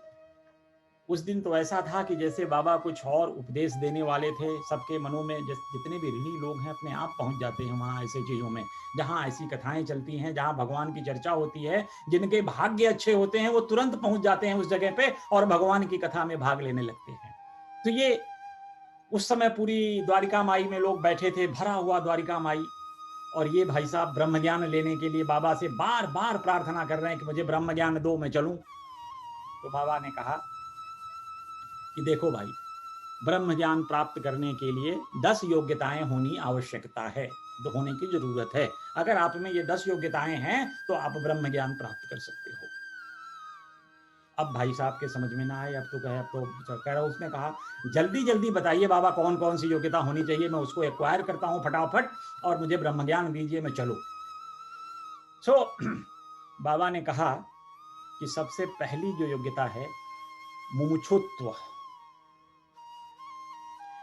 S1: उस दिन तो ऐसा था कि जैसे बाबा कुछ और उपदेश देने वाले थे, सबके मनों में जितने भी ऋणी लोग हैं अपने आप पहुंच जाते हैं वहां ऐसे चीजों में, जहां ऐसी कथाएं चलती हैं, जहां भगवान की चर्चा होती है। जिनके भाग्य अच्छे होते हैं वो तुरंत पहुंच जाते हैं उस जगह पे और भगवान की कथा में भाग लेने लगते हैं। तो ये उस समय पूरी द्वारिका माई में लोग बैठे थे, भरा हुआ द्वारिका माई, और ये भाई साहब ब्रह्म ज्ञान लेने के लिए बाबा से बार बार प्रार्थना कर रहे हैं कि मुझे ब्रह्म ज्ञान दो, मैं चलूं। तो बाबा ने कहा कि देखो भाई, ब्रह्म ज्ञान प्राप्त करने के लिए 10 योग्यताएं होनी आवश्यकता है, होने की जरूरत है। अगर आप में ये 10 योग्यताएं हैं तो आप ब्रह्म ज्ञान प्राप्त कर सकते हो। अब भाई साहब के समझ में ना आए, अब तो कह रहा, उसने कहा जल्दी जल्दी बताइए बाबा कौन कौन सी योग्यता होनी चाहिए, मैं उसको एक्वायर करता हूं फटाफट, और मुझे ब्रह्म ज्ञान दीजिए, मैं चलूं। सो बाबा ने कहा कि सबसे पहली जो योग्यता है मुमुक्षुत्व,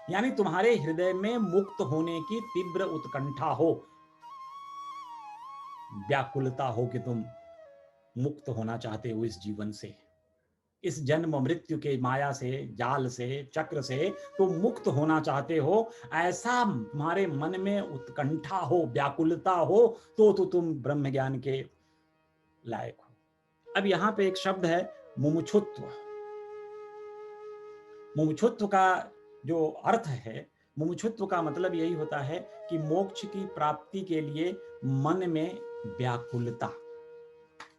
S1: यानी तुम्हारे हृदय में मुक्त होने की तीव्र उत्कंठा हो, व्याकुलता हो कि तुम मुक्त होना चाहते हो इस जीवन से, इस जन्म मृत्यु के माया से, जाल से, चक्र से तुम मुक्त होना चाहते हो, ऐसा तुम्हारे मन में उत्कंठा हो, व्याकुलता हो, तो तुम ब्रह्म ज्ञान के लायक हो। अब यहां पे एक शब्द है मुमुक्षुत्व। मुमुक्षुत्व का जो अर्थ है, मुमुक्षुत्व का मतलब यही होता है कि मोक्ष की प्राप्ति के लिए मन में व्याकुलता।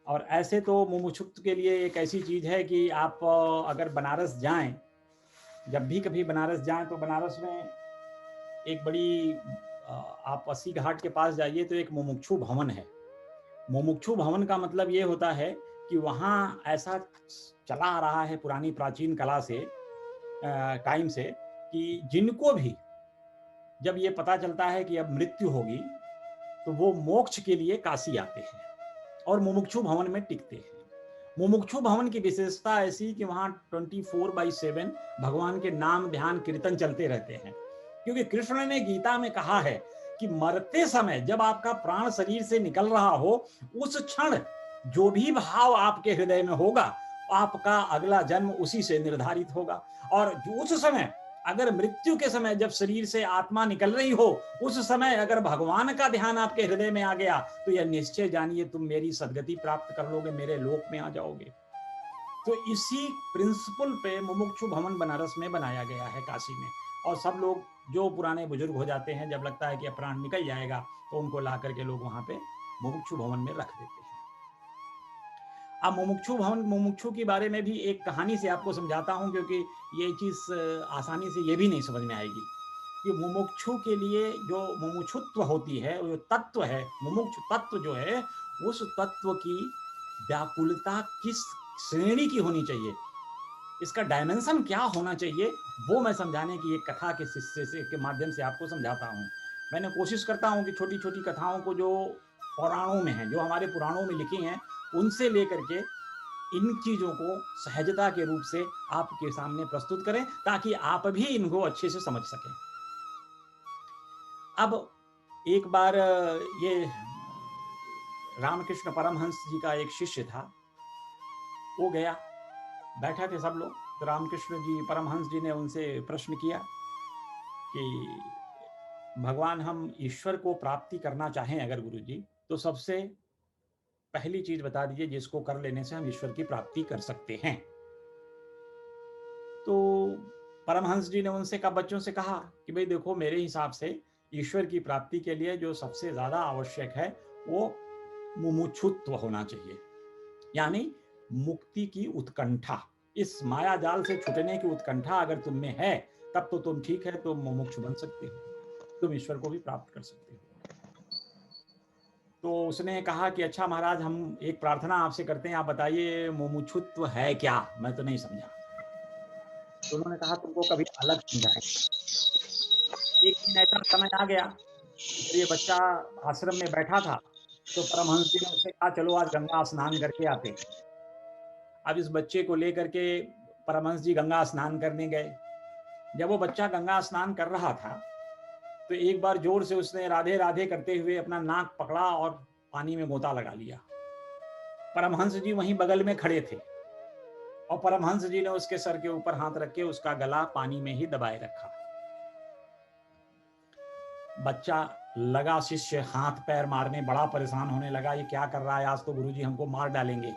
S1: और ऐसे तो मुमुक्षुत्व के लिए एक ऐसी चीज है कि आप अगर बनारस जाएं, जब भी कभी बनारस जाएं, तो बनारस में एक बड़ी आप अस्सी घाट के पास जाइए तो एक मुमुक्षु भवन है। मुमुक्षु भवन का मतलब ये होता है कि वहाँ ऐसा चला आ रहा है पुरानी प्राचीन कला से, टाइम से, कि जिनको भी जब ये पता चलता है कि अब मृत्यु होगी तो वो मोक्ष के लिए काशी आते हैं और मुमुक्षु भवन में टिकते हैं। मुमुक्षु भवन की विशेषता ऐसी कि वहां 24/7 भगवान के नाम ध्यान कीर्तन चलते रहते हैं, क्योंकि कृष्ण ने गीता में कहा है कि मरते समय जब आपका प्राण शरीर से निकल रहा हो, उस क्षण जो भी भाव आपके हृदय में होगा, आपका अगला जन्म उसी से निर्धारित होगा। और जो उस समय, अगर मृत्यु के समय जब शरीर से आत्मा निकल रही हो, उस समय अगर भगवान का ध्यान आपके हृदय में आ गया तो यह निश्चय जानिए तुम मेरी सद्गति प्राप्त कर लोगे, मेरे लोक में आ जाओगे। तो इसी प्रिंसिपल पे मुमुक्षु भवन बनारस में बनाया गया है, काशी में। और सब लोग जो पुराने बुजुर्ग हो जाते हैं, जब लगता है कि अब प्राण निकल जाएगा, तो उनको ला करके लोग वहां पे मुमुक्षु भवन में रख देते हैं। अब मुमुक्षु भवन, मुमुक्षु के बारे में भी एक कहानी से आपको समझाता हूं, क्योंकि ये चीज आसानी से ये भी नहीं समझ में आएगी कि मुमुक्षु के लिए जो मुमुक्षुत्व होती है, वो तत्व है, मुमुक्षु तत्व जो है, उस तत्व की व्याकुलता किस श्रेणी की होनी चाहिए, इसका डायमेंशन क्या होना चाहिए, वो मैं समझाने की एक कथा के शिष्य से के माध्यम से आपको समझाता हूँ। मैंने कोशिश करता हूँ कि छोटी छोटी कथाओं को जो पुराणों में हैं, जो हमारे पुराणों में लिखी हैं, उनसे लेकर के इन चीजों को सहजता के रूप से आपके सामने प्रस्तुत करें, ताकि आप भी इनको अच्छे से समझ सकें। अब एक बार ये रामकृष्ण परमहंस जी का एक शिष्य था, वो गया, बैठा थे सब लोग, तो रामकृष्ण जी परमहंस जी ने उनसे प्रश्न किया कि भगवान, हम ईश्वर को प्राप्ति करना चाहें अगर गुरु जी, तो सबसे पहली चीज बता दीजिए जिसको कर लेने से हम ईश्वर की प्राप्ति कर सकते हैं। तो परमहंस जी ने उनसे कहा, बच्चों से कहा कि भाई देखो, मेरे हिसाब से ईश्वर की प्राप्ति के लिए जो सबसे ज्यादा आवश्यक है वो मुमुक्षुत्व होना चाहिए, यानी मुक्ति की उत्कंठा, इस माया जाल से छूटने की उत्कंठा अगर तुम में है, तब तो तुम ठीक है, तुम मुमुक्ष बन सकते हो, तुम ईश्वर को भी प्राप्त कर सकते हो। तो उसने कहा कि अच्छा महाराज, हम एक प्रार्थना आपसे करते हैं, आप बताइए मुमुक्षुत्व है क्या, मैं तो नहीं समझा। तो उन्होंने कहा तुमको कभी अलग समझाएं। एक दिन ऐसा समय आ गया जब ये बच्चा आश्रम में बैठा था, तो परमहंस जी ने उससे कहा चलो आज गंगा स्नान करके आते। अब इस बच्चे को लेकर के परमहंस जी गंगा स्नान करने गए। जब वो बच्चा गंगा स्नान कर रहा था, तो एक बार जोर से उसने राधे राधे करते हुए अपना नाक पकड़ा और पानी में गोता लगा लिया। परमहंस जी वहीं बगल में खड़े थे, और परमहंस जी ने उसके सर के ऊपर हाथ रख के उसका गला पानी में ही दबाए रखा। बच्चा लगा, शिष्य हाथ पैर मारने, बड़ा परेशान होने लगा, ये क्या कर रहा है, आज तो गुरुजी हमको मार डालेंगे।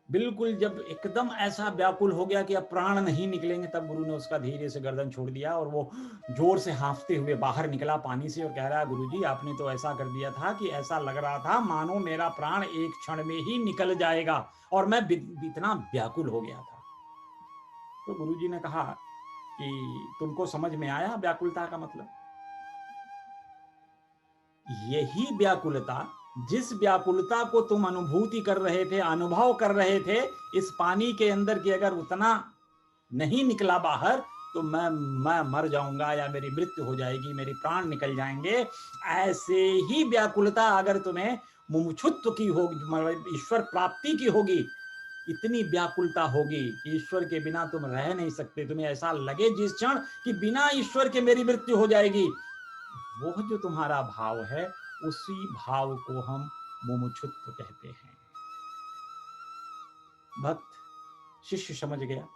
S1: बिल्कुल जब एकदम ऐसा व्याकुल हो गया कि अब प्राण नहीं निकलेंगे, तब गुरु ने उसका धीरे से गर्दन छोड़ दिया और वो जोर से हांफते हुए बाहर निकला पानी से और कह रहा है, गुरुजी आपने तो ऐसा कर दिया था कि ऐसा लग रहा था मानो मेरा प्राण एक क्षण में ही निकल जाएगा, और मैं इतना व्याकुल हो गया था। तो गुरुजी ने कहा कि तुमको समझ में आया व्याकुलता का मतलब? यही व्याकुलता, जिस व्याकुलता को तुम अनुभूति कर रहे थे, अनुभव कर रहे थे इस पानी के अंदर की, अगर उतना नहीं निकला बाहर तो मैं मर जाऊंगा या मेरी मृत्यु हो जाएगी, मेरे प्राण निकल जाएंगे। ऐसे ही व्याकुलता अगर तुम्हें मुमुक्षुत्व की होगी, ईश्वर प्राप्ति की होगी, इतनी व्याकुलता होगी कि ईश्वर के बिना तुम रह नहीं सकते, तुम्हें ऐसा लगे जिस क्षण कि बिना ईश्वर के मेरी मृत्यु हो जाएगी। वो जो तुम्हारा भाव है, उसी भाव को हम मुमुक्षुत्व कहते हैं। भक्त शिष्य समझ गया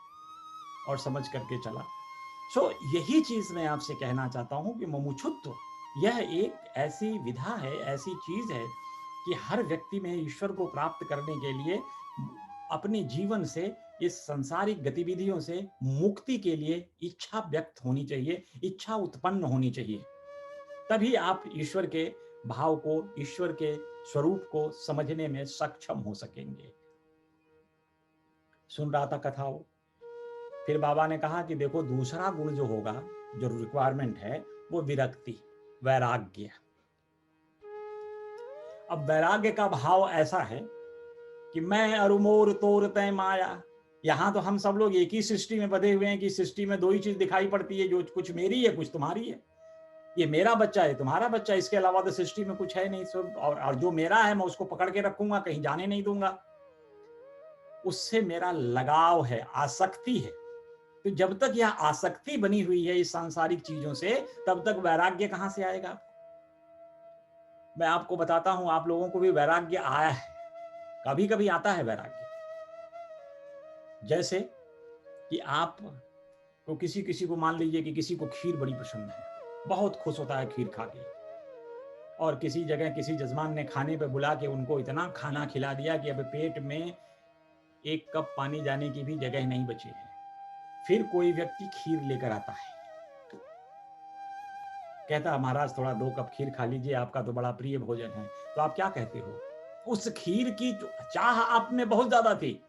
S1: और समझ करके चला। सो यही चीज मैं आपसे कहना चाहता हूं कि मुमुक्षुत्व यह एक ऐसी विधा है, ऐसी चीज है कि हर व्यक्ति में ईश्वर को प्राप्त करने के लिए अपने जीवन से, इस सांसारिक गतिविधियों से मुक्ति के लिए इच्छा व्यक्त होनी चाहिए, इच्छा उत्पन्न होनी चाहिए। तभी आप ईश्वर के भाव को, ईश्वर के स्वरूप को समझने में सक्षम हो सकेंगे। सुन रहा था कथा वो, फिर बाबा ने कहा कि देखो दूसरा गुण जो होगा, जो रिक्वायरमेंट है, वो विरक्ति, वैराग्य। अब वैराग्य का भाव ऐसा है कि मैं अरु मोर तोर तय माया। यहां तो हम सब लोग एक ही सृष्टि में बधे हुए हैं कि सृष्टि में दो ही चीज दिखाई पड़ती है, जो कुछ मेरी है कुछ तुम्हारी है। ये मेरा बच्चा है तुम्हारा बच्चा, इसके अलावा तो सृष्टि में कुछ है नहीं सब, और जो मेरा है मैं उसको पकड़ के रखूंगा, कहीं जाने नहीं दूंगा, उससे मेरा लगाव है, आसक्ति है। तो जब तक यह आसक्ति बनी हुई है इस सांसारिक चीजों से, तब तक वैराग्य कहां से आएगा? मैं आपको बताता हूं, आप लोगों को भी वैराग्य आया है, कभी कभी आता है वैराग्य। जैसे कि आप को किसी को मान लीजिए कि किसी को खीर बड़ी पसंद है, बहुत खुश होता है खीर खा के, और किसी जगह किसी जजमान ने खाने पे बुला के उनको इतना खाना खिला दिया कि अब पेट में एक कप पानी जाने की भी जगह नहीं बची है। फिर कोई व्यक्ति खीर लेकर आता है, कहता महाराज थोड़ा 2 कप खीर खा लीजिए, आपका तो बड़ा प्रिय भोजन है। तो आप क्या कहते हो? उस खीर की चाह आप में बहुत ज्यादा थी,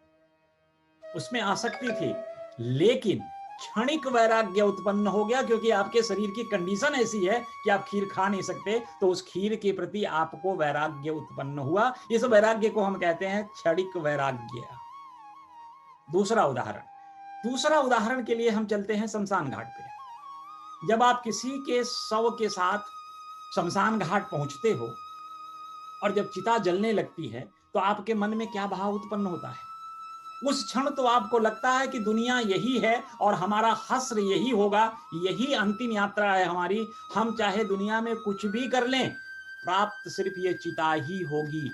S1: उसमें आसक्ति थी, लेकिन क्षणिक वैराग्य उत्पन्न हो गया, क्योंकि आपके शरीर की कंडीशन ऐसी है कि आप खीर खा नहीं सकते, तो उस खीर के प्रति आपको वैराग्य उत्पन्न हुआ। इस वैराग्य को हम कहते हैं क्षणिक वैराग्य। दूसरा उदाहरण के लिए हम चलते हैं शमशान घाट पे। जब आप किसी के शव के साथ शमशान घाट पहुंचते हो और जब चिता जलने लगती है, तो आपके मन में क्या भाव उत्पन्न होता है? उस क्षण तो आपको लगता है कि दुनिया यही है और हमारा हश्र यही होगा, यही अंतिम यात्रा है हमारी, हम चाहे दुनिया में कुछ भी कर लें, प्राप्त सिर्फ ये चिता ही होगी,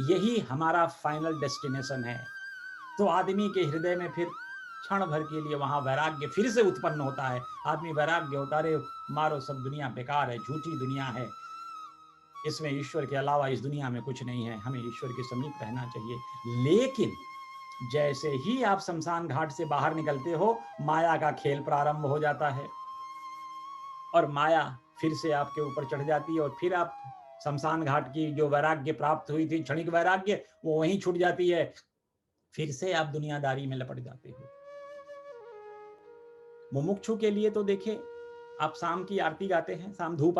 S1: यही हमारा फाइनल डेस्टिनेशन है। तो आदमी के हृदय में फिर क्षण भर के लिए वहां वैराग्य फिर से उत्पन्न होता है। आदमी वैराग्य होता है, मारो सब दुनिया बेकार है, झूठी दुनिया है, इसमें ईश्वर के अलावा इस दुनिया में कुछ नहीं है, हमें ईश्वर के समीप रहना चाहिए। लेकिन जैसे ही आप शमशान घाट से बाहर निकलते हो, माया का खेल प्रारंभ हो जाता है और माया फिर से आपके ऊपर चढ़ जाती है, और फिर आप शमशान घाट की जो वैराग्य प्राप्त हुई थी, क्षणिक वैराग्य, वो वहीं छूट जाती है, फिर से आप दुनियादारी में लपट जाते हो। मुमुक्षु के लिए तो देखे, आप शाम की आरती गाते हैं, शाम धूप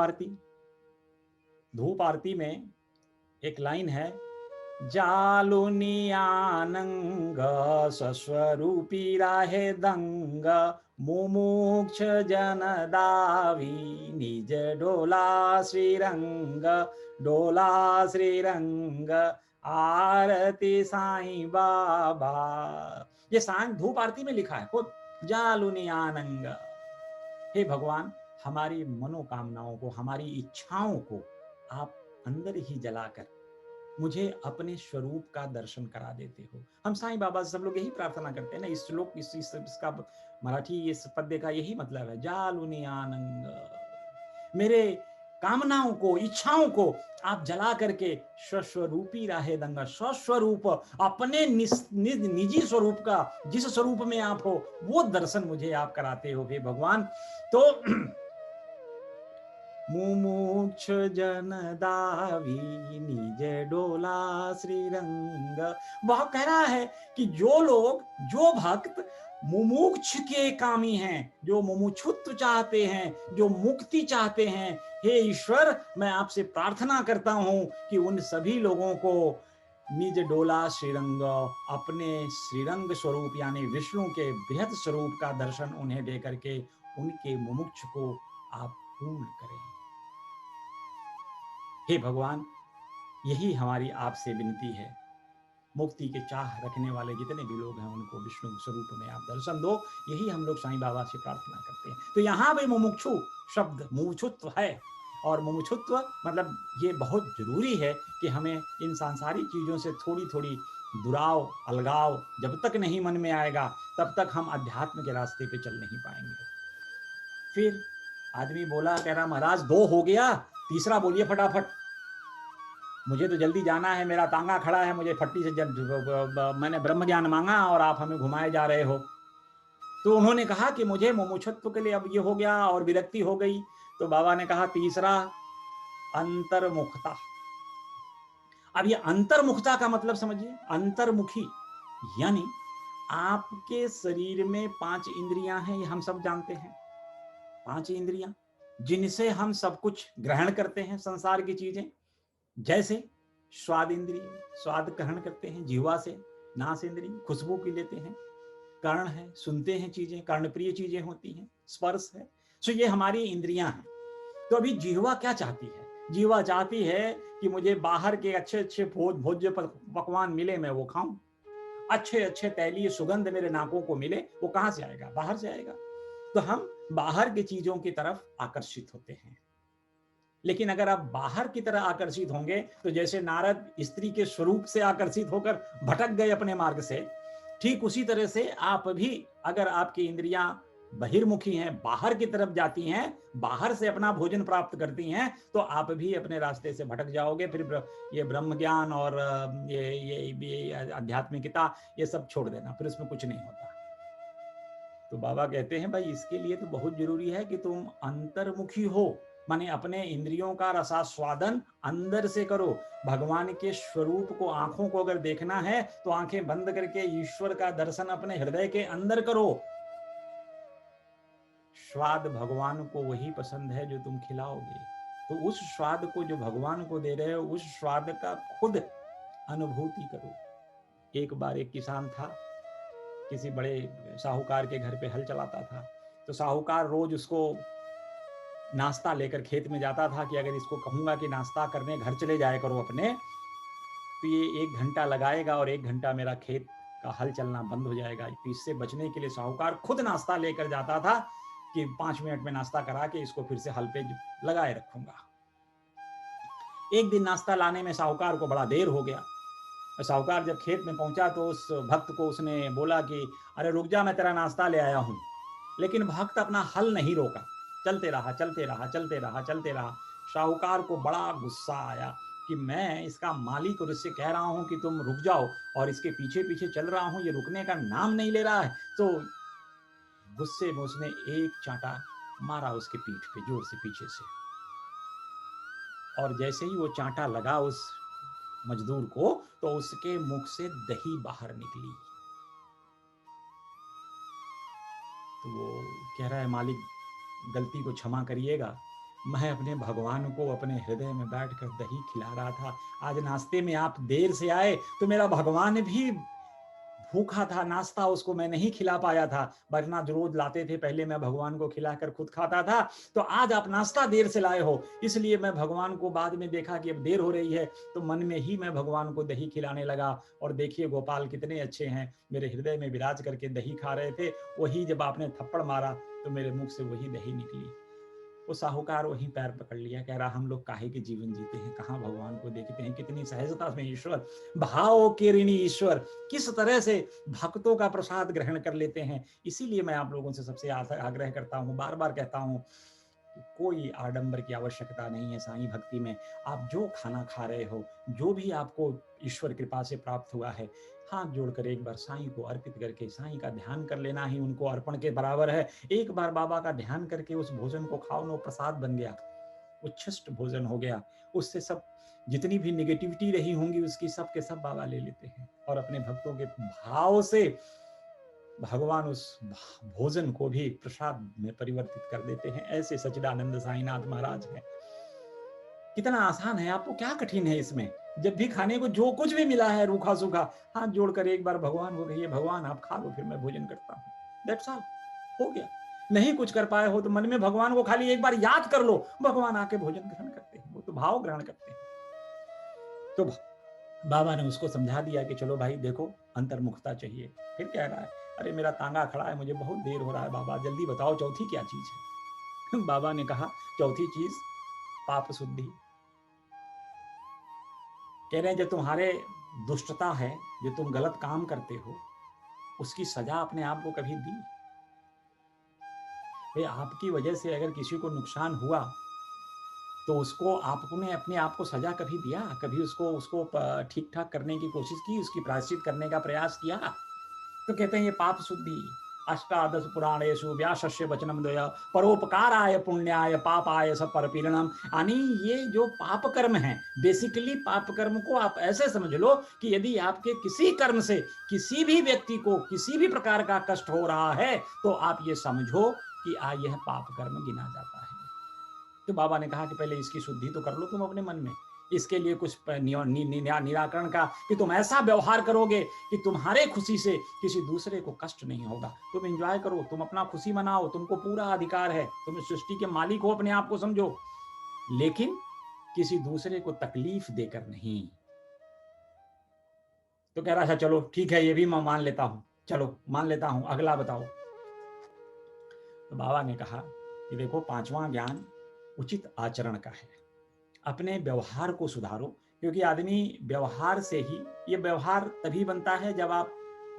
S1: आरती में एक लाइन है, जालुनी आनंग सस्वरूपी राहे दंग मुमुक्ष जन दावी निज डोला श्रीरंग आरती साईं बाबा। ये सांग धूप आरती में लिखा है खुद, जालुनी आनंग। हे भगवान, हमारी मनोकामनाओं को, हमारी इच्छाओं को आप अंदर ही जलाकर मुझे अपने स्वरूप का दर्शन करा देते हो। हम साईं बाबा से सब लोग यही प्रार्थना करते हैं ना। इस श्लोक इसका मराठी इस पद्य का यही मतलब है, जालुनी आनंद, मेरे कामनाओं को, इच्छाओं को आप जला करके स्वस्वरूपी राहे दंगा, स्वस्वरूप अपने निजी स्वरूप का, जिस स्वरूप में आप हो वो दर्शन मुझे आप कराते हो हे भगवान। तो मुमुक्ष जन दावी निज डोला श्रीरंग। वह कह रहा है कि जो लोग, जो भक्त मुमुक्ष के कामी हैं, जो मुमुक्षुत्व चाहते हैं, जो मुक्ति चाहते हैं, हे ईश्वर मैं आपसे प्रार्थना करता हूं कि उन सभी लोगों को निज डोला श्रीरंग, अपने श्रीरंग स्वरूप यानी विष्णु के बृहत स्वरूप का दर्शन उन्हें दे करके उनके मुमुक्ष को आप पूर्ण करें। हे भगवान, यही हमारी आपसे विनती है। मुक्ति के चाह रखने वाले जितने भी लोग हैं उनको विष्णु स्वरूप में आप दर्शन दो, यही हम लोग साईं बाबा से प्रार्थना करते हैं। तो यहाँ भी मुमुक्षु शब्द मुमुक्षुत्व है, और मुमुक्षुत्व मतलब ये बहुत जरूरी है कि हमें इन सांसारिक चीजों से थोड़ी थोड़ी दुराव, अलगाव जब तक नहीं मन में आएगा तब तक हम अध्यात्म के रास्ते पे चल नहीं पाएंगे। फिर आदमी बोला, कह रहा महाराज 2 हो गया, तीसरा बोलिए फटाफट, मुझे तो जल्दी जाना है, मेरा तांगा खड़ा है, मुझे फट्टी से मैंने ब्रह्म ज्ञान मांगा और आप हमें घुमाए जा रहे हो। तो उन्होंने कहा कि मुझे मुमुक्षुत्व के लिए अब ये हो गया और विरक्ति हो गई। तो बाबा ने कहा तीसरा अंतर्मुखता। अब ये अंतर्मुखता का मतलब समझिए, अंतर्मुखी यानी आपके शरीर में 5 इंद्रियां हैं, ये हम सब जानते हैं। 5 इंद्रियां जिनसे हम सब कुछ ग्रहण करते हैं संसार की चीजें, जैसे स्वाद इंद्रिय, स्वाद ग्रहण करते हैं जीवा से, नास इंद्रिय खुशबू की लेते हैं, कर्ण है सुनते हैं चीजें, कर्णप्रिय चीजें होती हैं, स्पर्श है। सो ये हमारी इंद्रियां हैं। तो अभी जीवा क्या चाहती है? जीवा चाहती है कि मुझे बाहर के अच्छे अच्छे भोज्य पकवान मिले, मैं वो खाऊं, अच्छे अच्छे तैलीय सुगंध मेरे नाकों को मिले। वो कहां से आएगा? बाहर से आएगा। तो हम बाहर की चीजों की तरफ आकर्षित होते हैं। लेकिन अगर आप बाहर की तरह आकर्षित होंगे तो जैसे नारद स्त्री के स्वरूप से आकर्षित होकर भटक गए अपने मार्ग से, ठीक उसी तरह से आप भी, अगर आपकी इंद्रियां बहिर्मुखी हैं, बाहर की तरफ जाती हैं, बाहर से अपना भोजन प्राप्त करती हैं, तो आप भी अपने रास्ते से भटक जाओगे। फिर ये ब्रह्म ज्ञान और ये आध्यात्मिकता ये सब छोड़ देना, फिर उसमें कुछ नहीं होता। तो बाबा कहते हैं भाई इसके लिए तो बहुत जरूरी है कि तुम अंतर्मुखी हो, माने अपने इंद्रियों का रसास्वादन अंदर से करो। भगवान के स्वरूप को, आंखों को अगर देखना है तो आंखें बंद करके ईश्वर का दर्शन अपने हृदय के अंदर करो। स्वाद भगवान को वही पसंद है जो तुम खिलाओगे। तो उस स्वाद को जो भगवान को दे रहे हो, उस स्वाद का खुद अनुभूति करो। एक बार एक किसान था, किसी बड़े साहूकार के घर पे हल चलाता था। तो साहूकार रोज उसको नाश्ता लेकर खेत में जाता था कि अगर इसको कहूंगा कि नाश्ता करने घर चले जाया करो अपने, तो ये 1 घंटा लगाएगा और 1 घंटा मेरा खेत का हल चलना बंद हो जाएगा। तो इससे बचने के लिए साहूकार खुद नाश्ता लेकर जाता था कि 5 मिनट में नाश्ता करा के इसको फिर से हल पे लगाए रखूंगा। एक दिन नाश्ता लाने में साहूकार को बड़ा देर हो गया। साहूकार जब खेत में पहुंचा तो उस भक्त को उसने बोला कि अरे रुक जा, मैं तेरा नाश्ता ले आया हूं। लेकिन भक्त अपना हल नहीं रोका, चलते रहा चलते रहा चलते रहा चलते रहा। साहूकार को बड़ा गुस्सा आया कि मैं इसका मालिक और इससे कह रहा हूं कि तुम रुक जाओ, और इसके पीछे पीछे चल रहा हूं, ये रुकने का नाम नहीं ले रहा है। तो गुस्से में उसने एक चांटा मारा उसके पीठ पे जोर से पीछे से, और जैसे ही वो चांटा लगा उस मजदूर को तो उसके मुख से दही बाहर निकली। तो वो कह रहा है मालिक गलती को क्षमा करिएगा, मैं अपने भगवान को अपने हृदय में बैठकर दही खिला रहा था। आज नाश्ते में आप देर से आए तो मेरा भगवान भी भूखा था, नाश्ता उसको मैं नहीं खिला पाया था, वरना जो रोज लाते थे पहले मैं भगवान को खिलाकर खुद खाता था। तो आज आप नाश्ता देर से लाए हो, इसलिए मैं भगवान को बाद में देखा कि अब देर हो रही है, तो मन में ही मैं भगवान को दही खिलाने लगा। और देखिए गोपाल कितने अच्छे हैं, मेरे हृदय में विराज करके दही खा रहे थे, वही जब आपने थप्पड़ मारा तो मेरे मुख से वही दही निकली। वो साहूकार वहीं पैर पकड़ लिया, कह रहा हम लोग काहे के जीवन जीते हैं, कहाँ भगवान को देखते हैं, कितनी सहजता में ईश्वर, भाव के ऋणी ईश्वर किस तरह से भक्तों का प्रसाद ग्रहण कर लेते हैं। इसीलिए मैं आप लोगों से सबसे आग्रह करता हूँ, बार बार कहता हूँ, कोई आडंबर की आवश्यकता नहीं है साईं भक्ति में। आप जो खाना खा रहे हो, जो भी आपको ईश्वर कृपा से प्राप्त हुआ है, हाथ जोड़कर एक बार साईं को अर्पित करके साईं का ध्यान कर लेना ही उनको अर्पण के बराबर है। एक बार बाबा का ध्यान करके उस भोजन को खाओ ना, प्रसाद बन गया, उच्छिष्ट भोजन हो गया। उससे सब जितनी भी निगेटिविटी रही होंगी उसकी सब के सब बाबा ले लेते हैं और अपने भक्तों के भाव से भगवान उस भोजन को भी प्रसाद में परिवर्तित कर देते हैं। ऐसे सच्चिदानंद साईनाथ महाराज हैं। कितना आसान है, आपको क्या कठिन है इसमें। जब भी खाने को जो कुछ भी मिला है रूखा सूखा, हाथ जोड़कर एक बार भगवान को कहिए, भगवान आप खा लो, फिर मैं भोजन करता हूँ। दैट्स ऑल, हो गया। नहीं कुछ कर पाए हो तो मन में भगवान को खाली एक बार याद कर लो, भगवान आके भोजन ग्रहण करते हैं, वो तो भाव ग्रहण करते हैं। तो बाबा ने उसको समझा दिया कि चलो भाई देखो, अंतर्मुखता चाहिए। फिर कह रहा है, अरे मेरा तांगा खड़ा है, मुझे बहुत देर हो रहा है बाबा, जल्दी बताओ चौथी क्या चीज है। बाबा ने कहा, चौथी चीज पाप शुद्धि। कह रहे हैं, जो तुम्हारे दुष्टता है, जो तुम गलत काम करते हो, उसकी सजा अपने आप को कभी दी? भाई आपकी वजह से अगर किसी को नुकसान हुआ तो उसको आपने अपने आप को सजा कभी दिया? कभी उसको ठीक ठाक करने की कोशिश की, उसकी प्रायश्चित करने का प्रयास किया? तो कहते हैं ये पाप शुद्धि। अष्टादश पुराणेषु व्यासस्य वचनम द्वय परोपकाराय पुण्याय पापाय स परपीड़नम। यानी ये जो पाप कर्म है, बेसिकली पाप कर्म को आप ऐसे समझ लो कि यदि आपके किसी कर्म से किसी भी व्यक्ति को किसी भी प्रकार का कष्ट हो रहा है तो आप ये समझो कि यह पाप कर्म गिना जाता है। तो बाबा ने कहा कि पहले इसकी शुद्धि तो कर लो तुम अपने मन में। इसके लिए कुछ निराकरण का कि तुम ऐसा व्यवहार करोगे कि तुम्हारे खुशी से किसी दूसरे को कष्ट नहीं होगा। तुम एंजॉय करो, तुम अपना खुशी मनाओ, तुमको पूरा अधिकार है, तुम सृष्टि के मालिक हो, अपने आप को समझो, लेकिन किसी दूसरे को तकलीफ देकर नहीं। तो कह रहा था चलो ठीक है, ये भी मैं मान लेता हूं, चलो मान लेता हूं, अगला बताओ। तो बाबा ने कहा कि देखो, पांचवा ज्ञान उचित आचरण का है। अपने व्यवहार को सुधारो, क्योंकि आदमी व्यवहार से ही, ये व्यवहार तभी बनता है जब आप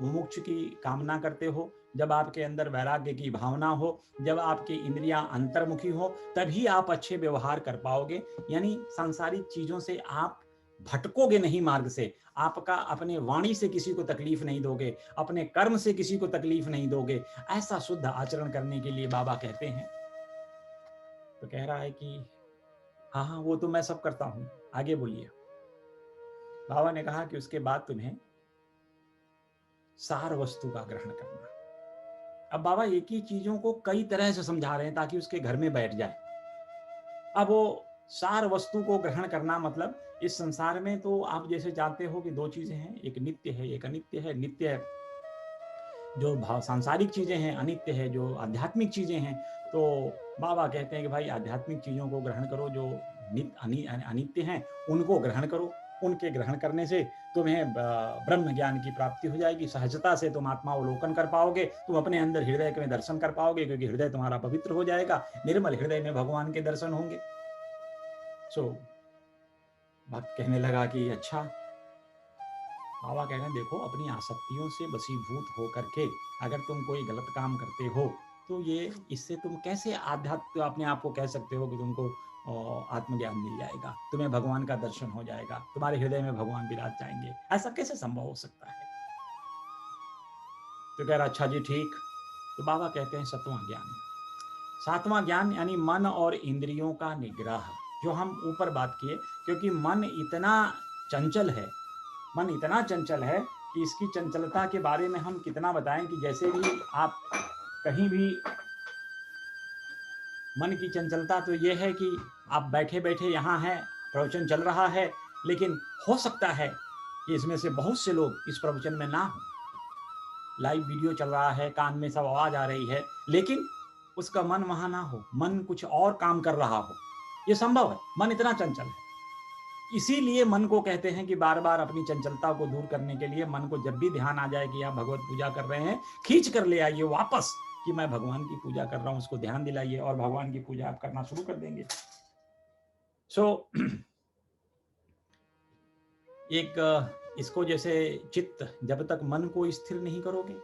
S1: मोक्ष की कामना करते हो, जब आपके अंदर वैराग्य की भावना हो, जब आपकी इंद्रियां अंतर्मुखी हो, तभी आप अच्छे व्यवहार कर पाओगे। यानी सांसारिक चीजों से आप भटकोगे नहीं मार्ग से। आपका अपने वाणी से किसी को तकलीफ नहीं दोगे, अपने कर्म से किसी को तकलीफ नहीं दोगे। ऐसा शुद्ध आचरण करने के लिए बाबा कहते हैं। तो कह रहा है कि हाँ हाँ वो तो मैं सब करता हूं, आगे बोलिए। बाबा ने कहा कि उसके बाद तुम्हें सार वस्तु का ग्रहण करना। अब बाबा एक ही चीजों को कई तरह से समझा रहे हैं ताकि उसके घर में बैठ जाए। अब वो सार वस्तु को ग्रहण करना मतलब, इस संसार में तो आप जैसे जानते हो कि दो चीजें हैं, एक नित्य है, एक अनित्य है। नित्य है जो भाव सांसारिक चीजें हैं, अनित्य है जो आध्यात्मिक चीजें हैं। तो बाबा कहते हैं कि भाई आध्यात्मिक चीजों को ग्रहण करो, जो अनित्य हैं उनको ग्रहण करो। उनके ग्रहण करने से तुम्हें ब्रह्म ज्ञान की प्राप्ति हो जाएगी। सहजता से तुम आत्मावलोकन कर पाओगे, तुम अपने अंदर हृदय में दर्शन कर पाओगे, क्योंकि हृदय तुम्हारा पवित्र हो जाएगा। निर्मल हृदय में भगवान के दर्शन होंगे। सो भक्त कहने लगा कि अच्छा। बाबा कह रहे हैं देखो, अपनी आसक्तियों से वशीभूत होकर के अगर तुम कोई गलत काम करते हो तो ये इससे तुम कैसे आध्यात्म अपने आप को कह सकते हो कि तुमको आत्मज्ञान मिल जाएगा, तुम्हें भगवान का दर्शन हो जाएगा, तुम्हारे हृदय में भगवान विराज जाएंगे? ऐसा कैसे संभव हो सकता है? तो कह रहा अच्छा जी ठीक। तो बाबा कहते हैं सातवां ज्ञान। सातवां ज्ञान यानी मन और इंद्रियों का निग्रह, जो हम ऊपर बात किए। क्योंकि मन इतना चंचल है, मन इतना चंचल है कि इसकी चंचलता के बारे में हम कितना बताएं कि जैसे भी आप कहीं भी, मन की चंचलता तो ये है कि आप बैठे बैठे यहाँ हैं, प्रवचन चल रहा है, लेकिन हो सकता है कि इसमें से बहुत से लोग इस प्रवचन में ना हो। लाइव वीडियो चल रहा है, कान में सब आवाज आ रही है, लेकिन उसका मन वहां ना हो, मन कुछ और काम कर रहा हो। यह संभव है, मन इतना चंचल है। इसीलिए मन को कहते हैं कि बार बार अपनी चंचलता को दूर करने के लिए मन को जब भी ध्यान आ जाए कि आप भगवत पूजा कर रहे हैं, खींच कर ले आइए वापस कि मैं भगवान की पूजा कर रहा हूं, उसको ध्यान दिलाइए और भगवान की पूजा आप करना शुरू कर देंगे। सो इसको जैसे चित्त, जब तक मन को स्थिर नहीं करोगे,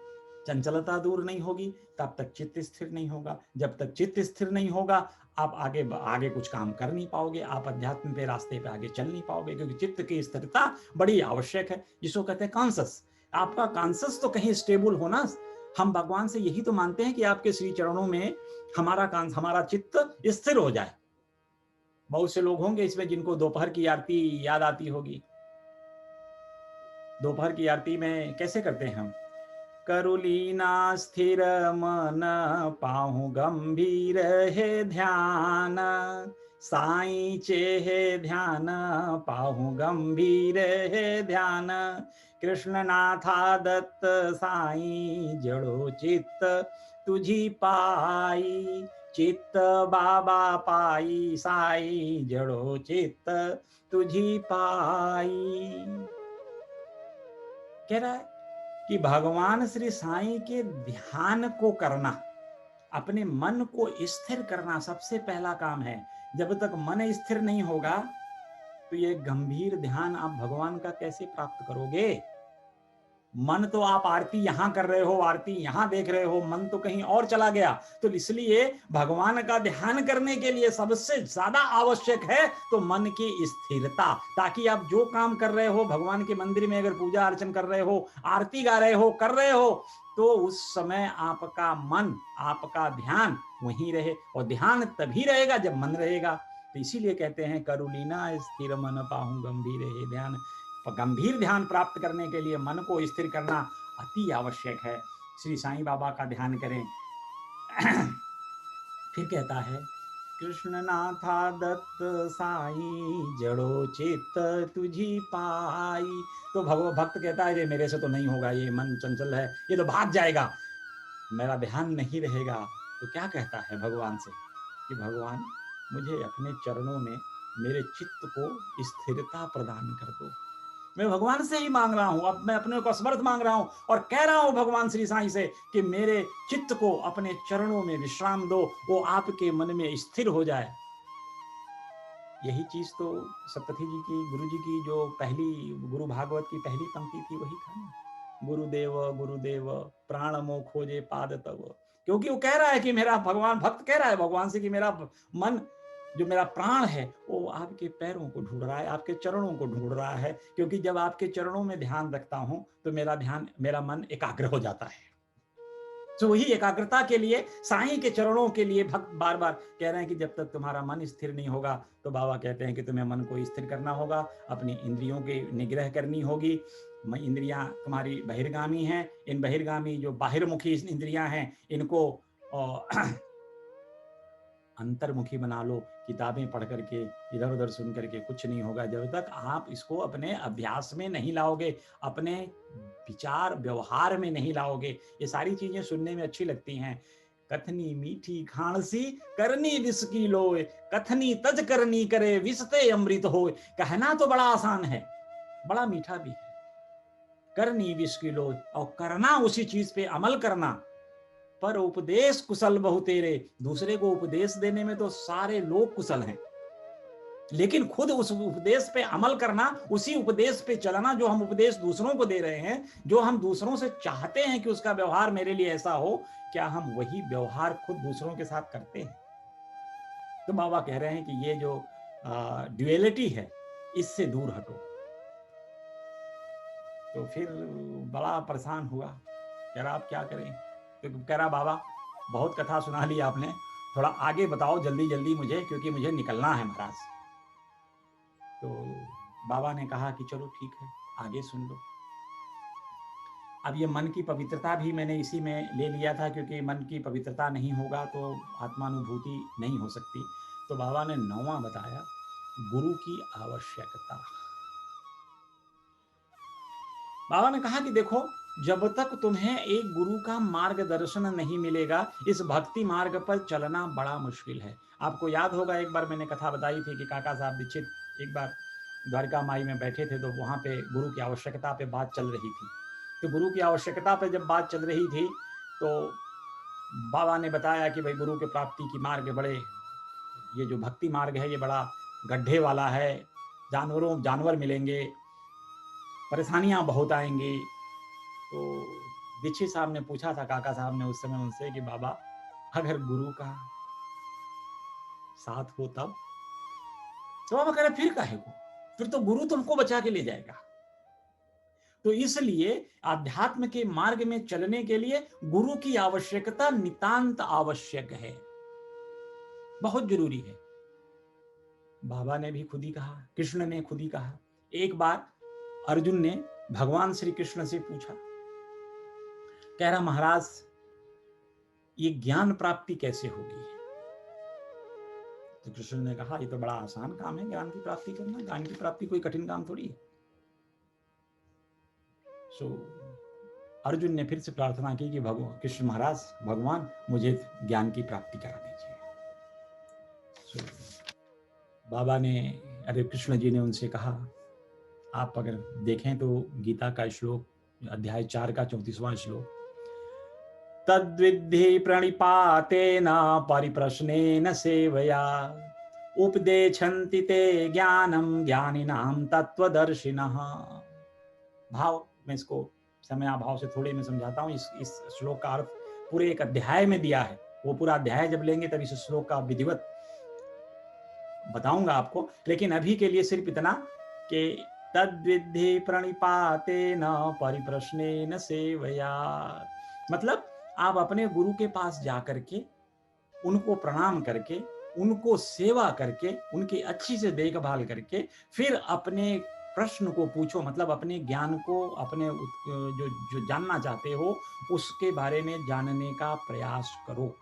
S1: चंचलता दूर नहीं होगी, तब तक चित्त स्थिर नहीं होगा। जब तक चित्त स्थिर नहीं होगा, आप आगे कुछ काम कर नहीं पाओगे, आप अध्यात्म पे रास्ते पे आगे चल नहीं पाओगे, क्योंकि चित्त की स्थिरता बड़ी आवश्यक है, जिसको कहते हैं कॉन्शस। आपका कॉन्शस तो कहीं स्टेबल होना। हम भगवान से यही तो मानते हैं कि आपके श्री चरणों में हमारा चित्त स्थिर हो जाए। बहुत से लोग होंगे इसमें जिनको दोपहर की आरती याद आती होगी। दोपहर की आरती में कैसे करते हैं हम? करुलीना स्थिर मन पाहु गंभीर है ध्यान, साई चेहे ध्यान पाहु गंभीर है ध्यान, कृष्ण नाथा दत्त साई जड़ो चित्त तुझी पाई, चित्त बाबा पाई साई जड़ो चित्त तुझी पाई। कह रहा है कि भगवान श्री साईं के ध्यान को करना, अपने मन को स्थिर करना सबसे पहला काम है। जब तक मन स्थिर नहीं होगा तो ये गंभीर ध्यान आप भगवान का कैसे प्राप्त करोगे? मन तो आप आरती यहां कर रहे हो, आरती यहां देख रहे हो, मन तो कहीं और चला गया। तो इसलिए भगवान का ध्यान करने के लिए सबसे ज्यादा आवश्यक है तो मन की स्थिरता, ताकि आप जो काम कर रहे हो, भगवान के मंदिर में अगर पूजा अर्चन कर रहे हो, आरती गा रहे हो, कर रहे हो, तो उस समय आपका मन, आपका ध्यान वहीं रहे। और ध्यान तभी रहेगा जब मन रहेगा। तो इसीलिए कहते हैं करुलीना स्थिर मन पाहु गंभीर है ध्यान। गंभीर ध्यान प्राप्त करने के लिए मन को स्थिर करना अति आवश्यक है। श्री साईं बाबा का ध्यान करें। फिर कहता है कृष्ण नाथा दत्त साई जड़ो चित्त तुझी पाई। तो भक्त कहता है मेरे से तो नहीं होगा, ये मन चंचल है, ये तो भाग जाएगा, मेरा ध्यान नहीं रहेगा। तो क्या कहता है भगवान से कि भगवान मुझे अपने चरणों में मेरे चित्त को स्थिरता प्रदान कर दो। मैं भगवान से ही मांग रहा हूं, अब मैं अपने को असमर्थ मांग रहा हूं और कह रहा हूं भगवान श्री साईं से कि मेरे चित्त को अपने चरणों में विश्राम दो, वो आपके मन में स्थिर हो जाए। यही चीज तो सप्तती जी की, गुरु जी की जो पहली गुरु भागवत की पहली पंक्ति थी, वही था ना, गुरुदेव गुरुदेव प्राण मो खोजे पाद तव। क्योंकि वो कह रहा है कि मेरा भगवान, भक्त कह रहा है भगवान से कि मेरा मन, जो मेरा प्राण है, वो आपके पैरों को ढूंढ रहा है, आपके चरणों को ढूंढ रहा है। क्योंकि जब आपके चरणों में ध्यान रखता हूं तो मेरा मन एकाग्र हो जाता है। तो वही एकाग्रता के लिए, साईं के चरणों के लिए भक्त बार बार कह रहे हैं कि जब तक तुम्हारा मन स्थिर नहीं होगा, तो बाबा कहते हैं कि तुम्हें मन को स्थिर करना होगा, अपनी इंद्रियों की निग्रह करनी होगी। इंद्रियां तुम्हारी बहिर्गामी हैं, इन बहिर्गामी जो बाहिर्मुखी इंद्रियां हैं, इनको अंतर्मुखी बना लो। किताबें पढ़ करके, इधर उधर सुन करके कुछ नहीं होगा जब तक आप इसको अपने अभ्यास में नहीं लाओगे, अपने विचार व्यवहार में नहीं लाओगे। ये सारी चीजें सुनने में अच्छी लगती हैं, कथनी मीठी खाणसी करनी विष की लोय, कथनी तज करनी करे विषते अमृत होय। कहना तो बड़ा आसान है, बड़ा मीठा भी है, करनी विष की लोय, और करना उसी चीज पे अमल करना। पर उपदेश कुशल बहु तेरे, दूसरे को उपदेश देने में तो सारे लोग कुशल हैं, लेकिन खुद उस उपदेश पे अमल करना, उसी उपदेश पे चलना जो हम उपदेश दूसरों को दे रहे हैं, जो हम दूसरों से चाहते हैं कि उसका व्यवहार मेरे लिए ऐसा हो, क्या हम वही व्यवहार खुद दूसरों के साथ करते हैं? तो बाबा कह रहे हैं कि ये जो ड्यूएलिटी है, इससे दूर हटो। तो फिर बड़ा परेशान हुआ, कह रहा आप क्या करें? तो कह रहा बाबा बहुत कथा सुना ली आपने, थोड़ा आगे बताओ जल्दी जल्दी मुझे, क्योंकि मुझे निकलना है महाराज। तो बाबा ने कहा कि चलो ठीक है, आगे सुन लो। अब ये मन की पवित्रता भी मैंने इसी में ले लिया था, क्योंकि मन की पवित्रता नहीं होगा तो आत्मानुभूति नहीं हो सकती। तो बाबा ने 9वां बताया, गुरु की आवश्यकता। बाबा ने कहा कि देखो, जब तक तुम्हें एक गुरु का मार्गदर्शन नहीं मिलेगा, इस भक्ति मार्ग पर चलना बड़ा मुश्किल है। आपको याद होगा एक बार मैंने कथा बताई थी कि काका साहब दीक्षित एक बार द्वारिका माई में बैठे थे, तो वहां पे गुरु की आवश्यकता पे बात चल रही थी। तो गुरु की आवश्यकता पे जब बात चल रही थी, तो बाबा ने बताया कि भाई गुरु के प्राप्ति की मार्ग बड़े, ये जो भक्ति मार्ग है ये बड़ा गड्ढे वाला है, जानवर मिलेंगे, परेशानियां बहुत आएंगी। तो दीक्षित साहब ने पूछा था काका साहब ने उस समय उनसे कि बाबा अगर गुरु का साथ हो तब? तो बाबा कह रहे फिर काहे को, फिर तो गुरु तुमको बचा के ले जाएगा। तो इसलिए आध्यात्म के मार्ग में चलने के लिए गुरु की आवश्यकता नितांत आवश्यक है, बहुत जरूरी है। बाबा ने भी खुद ही कहा, कृष्ण ने खुद ही कहा। एक बार अर्जुन ने भगवान श्री कृष्ण से पूछा, कह रहा महाराज ये ज्ञान प्राप्ति कैसे होगी? तो कृष्ण ने कहा ये तो बड़ा आसान काम है ज्ञान की प्राप्ति करना, ज्ञान की प्राप्ति कोई कठिन काम थोड़ी है। सो अर्जुन ने फिर से प्रार्थना की कि भगवान कृष्ण महाराज, भगवान मुझे ज्ञान की प्राप्ति करा दीजिए। बाबा ने, अरे कृष्ण जी ने उनसे कहा, आप अगर देखें तो गीता का श्लोक अध्याय 4 का 34वां श्लोक, तद्विद्धि प्रणिपातेन परिप्रश्नेन सेवया उपदेशन्ति ते ज्ञानम ज्ञानिनां तत्वदर्शिनः। भाव मैं इसको समयाभाव से थोड़े में समझाता हूँ। इस श्लोक का अर्थ पूरे एक अध्याय में दिया है, वो पूरा अध्याय जब लेंगे तब इस श्लोक का विधिवत बताऊंगा आपको, लेकिन अभी के लिए सिर्फ इतना कि तद्विद्धि प्रणिपातेन परिप्रश्नेन सेवया, मतलब आप अपने गुरु के पास जाकर के उनको प्रणाम करके, उनको सेवा करके, उनकी अच्छी से देखभाल करके फिर अपने प्रश्न को पूछो, मतलब अपने ज्ञान को, अपने जो जानना चाहते हो उसके बारे में जानने का प्रयास करो।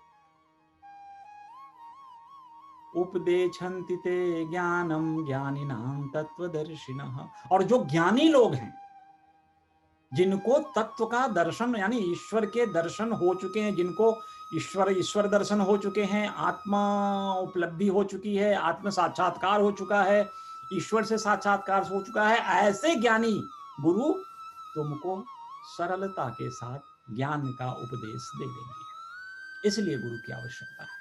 S1: उपदेशन्ति ते ज्ञानम ज्ञानिनां तत्वदर्शिनः। और जो ज्ञानी लोग हैं, जिनको तत्व का दर्शन यानी ईश्वर के दर्शन हो चुके हैं, जिनको ईश्वर दर्शन हो चुके हैं, आत्मा उपलब्धि हो चुकी है, आत्म साक्षात्कार हो चुका है, ईश्वर से साक्षात्कार हो चुका है, ऐसे ज्ञानी गुरु तुमको सरलता के साथ ज्ञान का उपदेश दे देंगे। इसलिए गुरु की आवश्यकता है।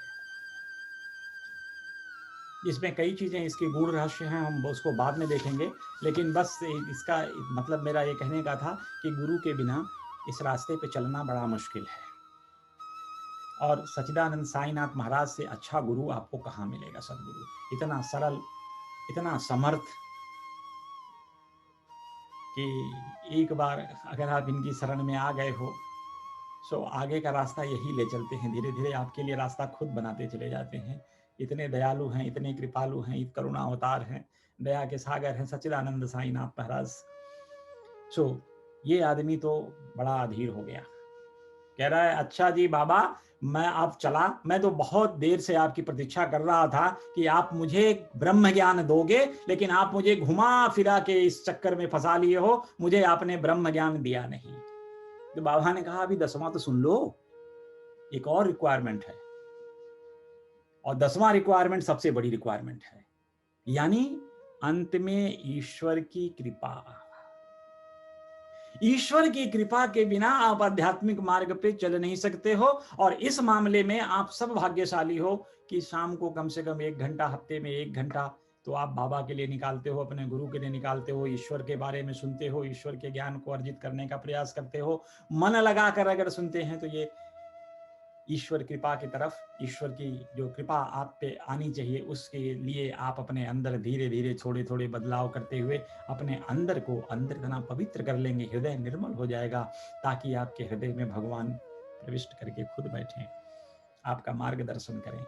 S1: इसमें कई चीजें, इसके गूढ़ रहस्य हैं, हम उसको बाद में देखेंगे, लेकिन बस इसका मतलब मेरा ये कहने का था कि गुरु के बिना इस रास्ते पे चलना बड़ा मुश्किल है। और सच्चिदानंद साईनाथ महाराज से अच्छा गुरु आपको कहाँ मिलेगा? सदगुरु इतना सरल, इतना समर्थ कि एक बार अगर आप इनकी शरण में आ गए हो तो आगे का रास्ता यही ले चलते हैं, धीरे धीरे आपके लिए रास्ता खुद बनाते चले जाते हैं। इतने दयालु हैं, इतने कृपालु हैं, इत करुणा अवतार हैं, दया के सागर हैं सच्चिदानंद साईनाथ महाराज। सो ये आदमी तो बड़ा अधीर हो गया, कह रहा है अच्छा जी बाबा मैं अब चला, मैं तो बहुत देर से आपकी प्रतीक्षा कर रहा था कि आप मुझे ब्रह्म ज्ञान दोगे, लेकिन आप मुझे घुमा फिरा के इस चक्कर में फंसा लिए हो, मुझे आपने ब्रह्म ज्ञान दिया नहीं। तो बाबा ने कहा अभी 10वां तो सुन लो, एक और रिक्वायरमेंट है, और 10वां रिक्वायरमेंट सबसे बड़ी रिक्वायरमेंट है, यानी अंत में ईश्वर की कृपा। ईश्वर की कृपा के बिना आप आध्यात्मिक मार्ग पे चल नहीं सकते हो। और इस मामले में आप सब भाग्यशाली हो कि शाम को कम से कम 1 घंटा, हफ्ते में 1 घंटा तो आप बाबा के लिए निकालते हो, अपने गुरु के लिए निकालते हो, ईश्वर के बारे में सुनते हो, ईश्वर के ज्ञान को अर्जित करने का प्रयास करते हो। मन लगाकर अगर सुनते हैं तो ये ईश्वर कृपा की तरफ, ईश्वर की जो कृपा आप पे आनी चाहिए उसके लिए आप अपने अंदर धीरे धीरे थोड़े थोड़े बदलाव करते हुए अपने अंदर को अंदर इतना पवित्र कर लेंगे, हृदय निर्मल हो जाएगा, ताकि आपके हृदय में भगवान प्रविष्ट करके खुद बैठें, आपका मार्गदर्शन करें,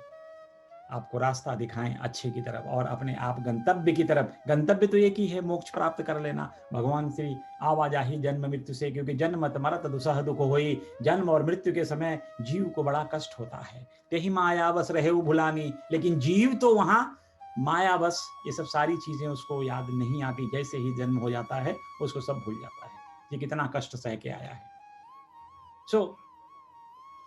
S1: आपको रास्ता दिखाएं अच्छे की तरफ और अपने आप गंतव्य की तरफ। गंतव्य तो एक ही है, मोक्ष प्राप्त कर लेना। भगवान श्री आवाजाही जन्म मृत्यु से, क्योंकि जन्म मत मरत दुसह दुख होई, जन्म और मृत्यु के समय जीव को बड़ा कष्ट होता है। तेहि माया बस रहे भुलानी, लेकिन जीव तो वहां माया बस, ये सब सारी चीजें उसको याद नहीं आती, जैसे ही जन्म हो जाता है उसको सब भूल जाता है, ये कितना कष्ट सह के आया है। सो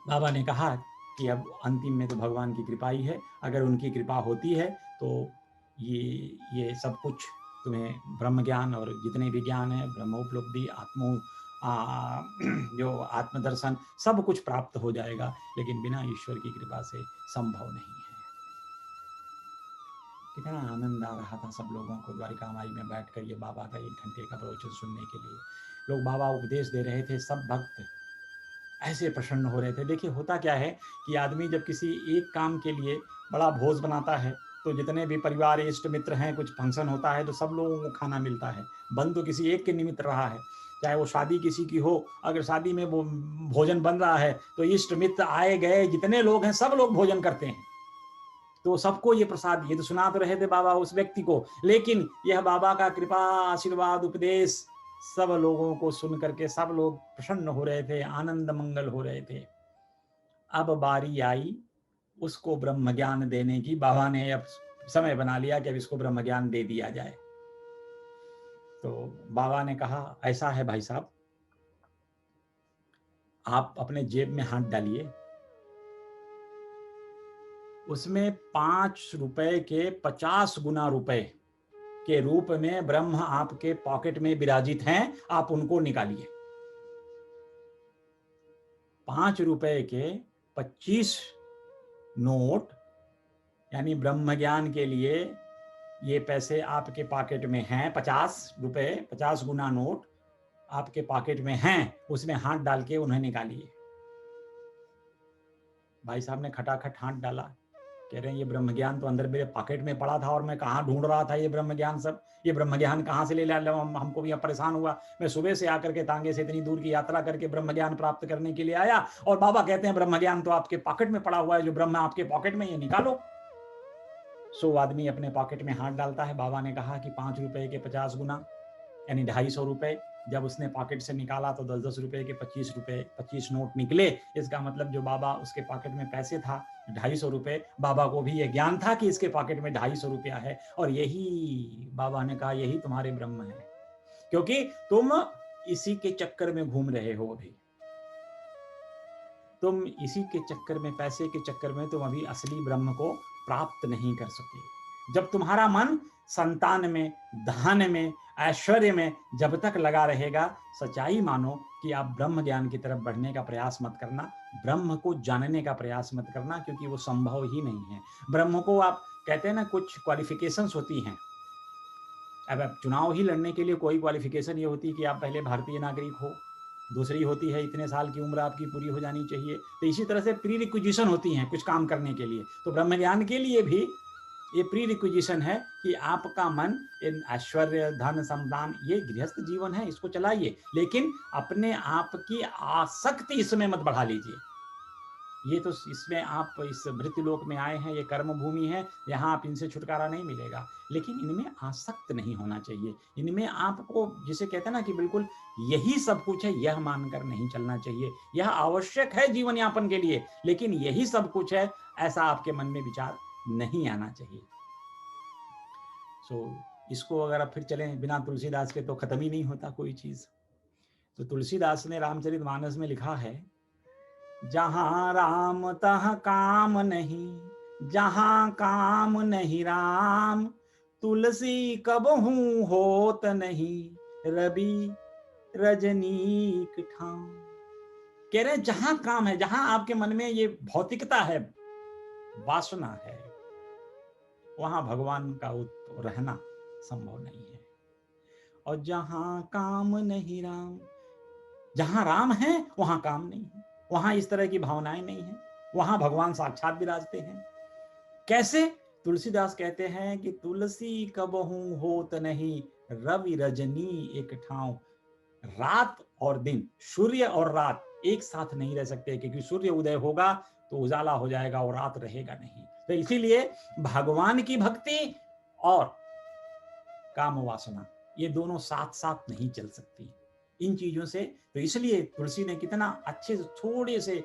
S1: बाबा ने कहा कि अब अंतिम में तो भगवान की कृपा ही है, अगर उनकी कृपा होती है तो ये सब कुछ तुम्हें ब्रह्म ज्ञान और जितने भी ज्ञान है, ब्रह्मोपलब्धि, जो आत्मदर्शन, सब कुछ प्राप्त हो जाएगा, लेकिन बिना ईश्वर की कृपा से संभव नहीं है। कितना आनंद आ रहा था सब लोगों को द्वारिका माई में बैठकर ये बाबा का 1 घंटे का प्रवचन सुनने के लिए। लोग बाबा उपदेश दे रहे थे, सब भक्त ऐसे प्रसन्न हो रहे थे। देखिए होता क्या है कि आदमी जब किसी एक काम के लिए बड़ा भोज बनाता है, तो जितने भी परिवार इष्ट मित्र हैं, कुछ फंक्शन होता है तो सब लोगों को खाना मिलता है। बन तो किसी एक के निमित्त रहा है, चाहे वो शादी किसी की हो, अगर शादी में वो भोजन बन रहा है तो इष्ट मित्र आए गए जितने लोग हैं सब लोग भोजन करते हैं, तो सबको ये प्रसाद, ये तो सुना तो रहे थे बाबा उस व्यक्ति को, लेकिन यह बाबा का कृपा आशीर्वाद उपदेश सब लोगों को सुन करके सब लोग प्रसन्न हो रहे थे, आनंद मंगल हो रहे थे। अब बारी आई उसको ब्रह्म ज्ञान देने की। बाबा ने अब समय बना लिया कि अब इसको ब्रह्म ज्ञान दे दिया जाए। तो बाबा ने कहा ऐसा है भाई साहब, आप अपने जेब में हाथ डालिए, उसमें 5 रुपए के 50 गुना रुपए के रूप में ब्रह्म आपके पॉकेट में विराजित हैं, आप उनको निकालिए। 5 रुपए के 25 नोट, यानी ब्रह्म ज्ञान के लिए ये पैसे आपके पॉकेट में हैं। 50 रुपए 50 गुना नोट आपके पॉकेट में हैं, उसमें हाथ डाल के उन्हें निकालिए। भाई साहब ने खटाखट हाथ डाला, कह रहे हैं ये ब्रह्म ज्ञान तो अंदर मेरे पॉकेट में पड़ा था और मैं कहाँ ढूंढ रहा था ये ब्रह्म ज्ञान, सब ये ब्रह्म ज्ञान कहाँ से ले लिया, हमको भी परेशान हुआ। मैं सुबह से आकर के तांगे से इतनी दूर की यात्रा करके ब्रह्म ज्ञान प्राप्त करने के लिए आया, और बाबा कहते हैं ब्रह्म ज्ञान तो आपके पॉकेट में पड़ा हुआ है, जो ब्रह्म आपके पॉकेट में, ये निकालो। सो आदमी अपने पॉकेट में हाथ डालता है। बाबा ने कहा कि 5 रुपए के 50 गुना यानी 250 रुपए। जब उसने पॉकेट से निकाला तो 10-10 रुपए के 25 नोट निकले। इसका मतलब जो बाबा उसके पॉकेट में पैसे था 250 रुपए, बाबा को भी यह ज्ञान था कि इसके पॉकेट में 250 रुपया है, और यही बाबा ने कहा यही तुम्हारे ब्रह्म है, क्योंकि तुम इसी के चक्कर में घूम रहे हो। अभी तुम इसी के चक्कर में, पैसे के चक्कर में तुम अभी असली ब्रह्म को प्राप्त नहीं कर सके। जब तुम्हारा मन संतान में, धन में, ऐश्वर्य में जब तक लगा रहेगा, सच्चाई मानो कि आप ब्रह्म ज्ञान की तरफ बढ़ने का प्रयास मत करना, ब्रह्म को जानने का प्रयास मत करना, क्योंकि वो संभव ही नहीं है। ब्रह्म को आप कहते हैं ना, कुछ क्वालिफिकेशंस होती हैं। अब आप चुनाव ही लड़ने के लिए कोई क्वालिफिकेशन ये होती है कि आप पहले भारतीय नागरिक हो, दूसरी होती है इतने साल की उम्र आपकी पूरी हो जानी चाहिए। तो इसी तरह से प्री रिक्विजिशन होती हैं कुछ काम करने के लिए। तो ब्रह्म ज्ञान के लिए भी ये प्री रिक्विजिशन है कि आपका मन इन ऐश्वर्य, धन, संतान, ये गृहस्थ जीवन है, इसको चलाइए, लेकिन अपने आप की आसक्ति इसमें मत बढ़ा लीजिए। ये तो इसमें आप इस मृत्युलोक में आए हैं, ये कर्म भूमि है, यहाँ आप इनसे छुटकारा नहीं मिलेगा, लेकिन इनमें आसक्त नहीं होना चाहिए। इनमें आपको, जिसे कहते हैं ना कि बिल्कुल यही सब कुछ है, यह मानकर नहीं चलना चाहिए। यह आवश्यक है जीवन यापन के लिए, लेकिन यही सब कुछ है, ऐसा आपके मन में विचार नहीं आना चाहिए। इसको अगर आप फिर चलें बिना तुलसीदास के तो खत्म ही नहीं होता कोई चीज। तो तुलसीदास ने रामचरितमानस में लिखा है, जहां राम तह काम नहीं, जहां काम नहीं राम, तुलसी कबहू होत नहीं, रवि रजनीक ठाम। कह रहे जहां काम है, जहां आपके मन में ये भौतिकता है, वासना है, वहां भगवान का रहना संभव नहीं है। और जहां काम नहीं राम, जहां राम है वहां काम नहीं है, वहां इस तरह की भावनाएं नहीं है, वहां भगवान साक्षात विराजते हैं। कैसे? तुलसीदास कहते हैं कि तुलसी कबहू होत नहीं, रवि रजनी एक ठाव। रात और दिन, सूर्य और रात एक साथ नहीं रह सकते, क्योंकि सूर्य उदय होगा तो उजाला हो जाएगा और रात रहेगा नहीं। तो इसीलिए भगवान की भक्ति और काम वासना, ये दोनों साथ साथ नहीं चल सकती इन चीजों से। तो इसलिए तुलसी ने कितना अच्छे से थोड़े से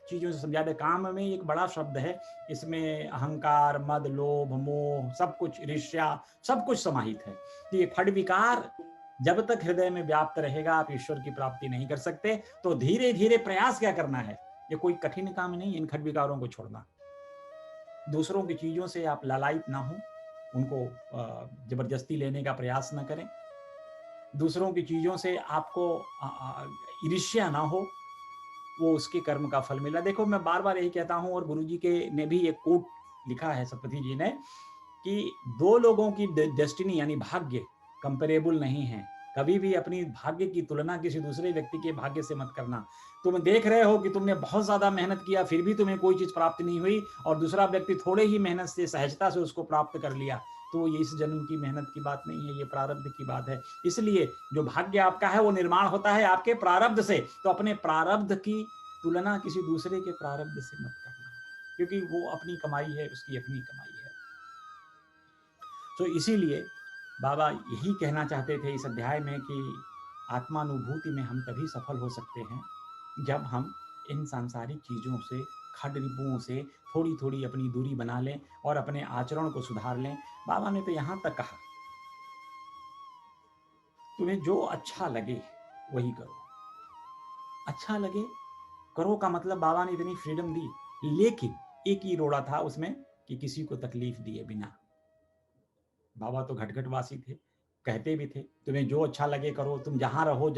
S1: चीजों से समझा दे। काम में एक बड़ा शब्द है, इसमें अहंकार, मद, लोभ, मोह, सब कुछ, ईर्ष्या, सब कुछ समाहित है। तो ये फट विकार जब तक हृदय में व्याप्त रहेगा, आप ईश्वर की प्राप्ति नहीं कर सकते। तो धीरे धीरे प्रयास क्या करना है, ये कोई कठिन काम नहीं, इन खट विकारों को छोड़ना। दूसरों की चीजों से आप लालायित ना हो, उनको जबरदस्ती लेने का प्रयास न करें। दूसरों की चीजों से आपको ईर्ष्या ना हो, वो उसके कर्म का फल मिला। देखो मैं बार बार यही कहता हूं, और गुरुजी के ने भी एक कोट लिखा है सतपति जी ने, कि दो लोगों की डेस्टिनी यानी भाग्य कंपेरेबल नहीं है। कभी भी अपनी भाग्य की तुलना किसी दूसरे व्यक्ति के भाग्य से मत करना। तुम देख रहे हो कि तुमने बहुत ज्यादा मेहनत किया फिर भी तुम्हें कोई चीज प्राप्त नहीं हुई, और दूसरा व्यक्ति थोड़े ही मेहनत से सहजता से उसको प्राप्त कर लिया, तो ये इस जन्म की मेहनत की बात नहीं है, ये प्रारब्ध की बात है। इसलिए जो भाग्य आपका है वो निर्माण होता है आपके प्रारब्ध से, तो अपने प्रारब्ध की तुलना किसी दूसरे के प्रारब्ध से मत करना, क्योंकि वो अपनी कमाई है, उसकी अपनी कमाई है। तो इसीलिए बाबा यही कहना चाहते थे इस अध्याय में कि आत्मानुभूति में हम तभी सफल हो सकते हैं जब हम इन सांसारिक चीजों से, खड रिपुओं से थोड़ी थोड़ी अपनी दूरी बना लें और अपने आचरण को सुधार लें। बाबा ने तो यहां तक कहा, तुम्हें जो अच्छा लगे वही करो। अच्छा लगे करो का मतलब बाबा ने इतनी फ्रीडम दी, लेकिन एक ही रोड़ा था उसमें कि किसी को तकलीफ दिए बिना। बाबा तो घटघटवासी थे, कहते भी थे तुम्हें जो अच्छा लगे करो, तुम जहां रहो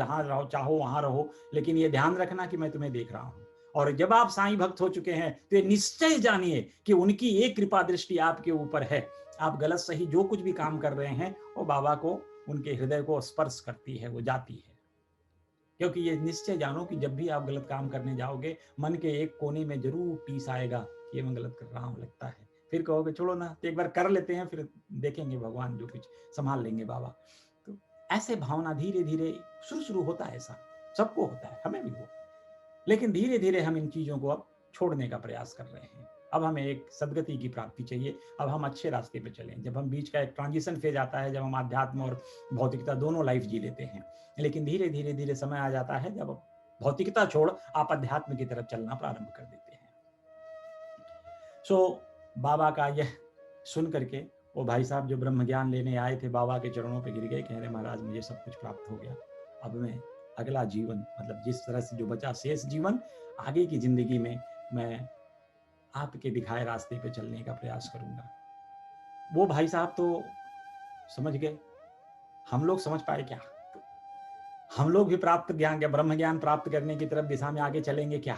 S1: चाहो वहां रहो, लेकिन ये ध्यान रखना कि मैं तुम्हें देख रहा हूं। और जब आप साईं भक्त हो चुके हैं तो ये निश्चय जानिए कि उनकी एक कृपा दृष्टि आपके ऊपर है। आप गलत सही जो कुछ भी काम कर रहे हैं वो बाबा को, उनके हृदय को स्पर्श करती है, वो जाती है। क्योंकि ये निश्चय जानो कि जब भी आप गलत काम करने जाओगे मन के एक कोने में जरूर टीस आएगा कि मैं गलत कर रहा हूं लगता है। फिर कहोगे छोड़ो ना, तो एक बार कर लेते हैं, फिर देखेंगे भगवान जो कुछ संभाल लेंगे बाबा। तो ऐसे भावना धीरे धीरे शुरू होता है, ऐसा सबको होता है, हमें भी हो, लेकिन धीरे धीरे हम इन चीजों को अब छोड़ने का प्रयास कर रहे हैं। अब हमें एक सदगति की प्राप्ति चाहिए, अब हम अच्छे रास्ते पे चलें। जब हम बीच का एक ट्रांजिशन फेज आता है, जब हम आध्यात्म और भौतिकता दोनों लाइफ जी लेते हैं, लेकिन धीरे धीरे धीरे समय आ जाता है जब भौतिकता छोड़ आप अध्यात्म की तरफ चलना प्रारंभ कर देते हैं। सो बाबा का यह सुन करके वो भाई साहब जो ब्रह्म ज्ञान लेने आए थे बाबा के चरणों पे गिर गए, कह रहे महाराज मुझे सब कुछ प्राप्त हो गया, अब मैं अगला जीवन, मतलब जिस तरह से जो बचा शेष जीवन, आगे की जिंदगी में मैं आपके दिखाए रास्ते पे चलने का प्रयास करूंगा। वो भाई साहब तो समझ गए, हम लोग समझ पाए क्या? हम लोग भी प्राप्त ज्ञान या ब्रह्म ज्ञान प्राप्त करने की तरफ दिशा में आगे चलेंगे क्या?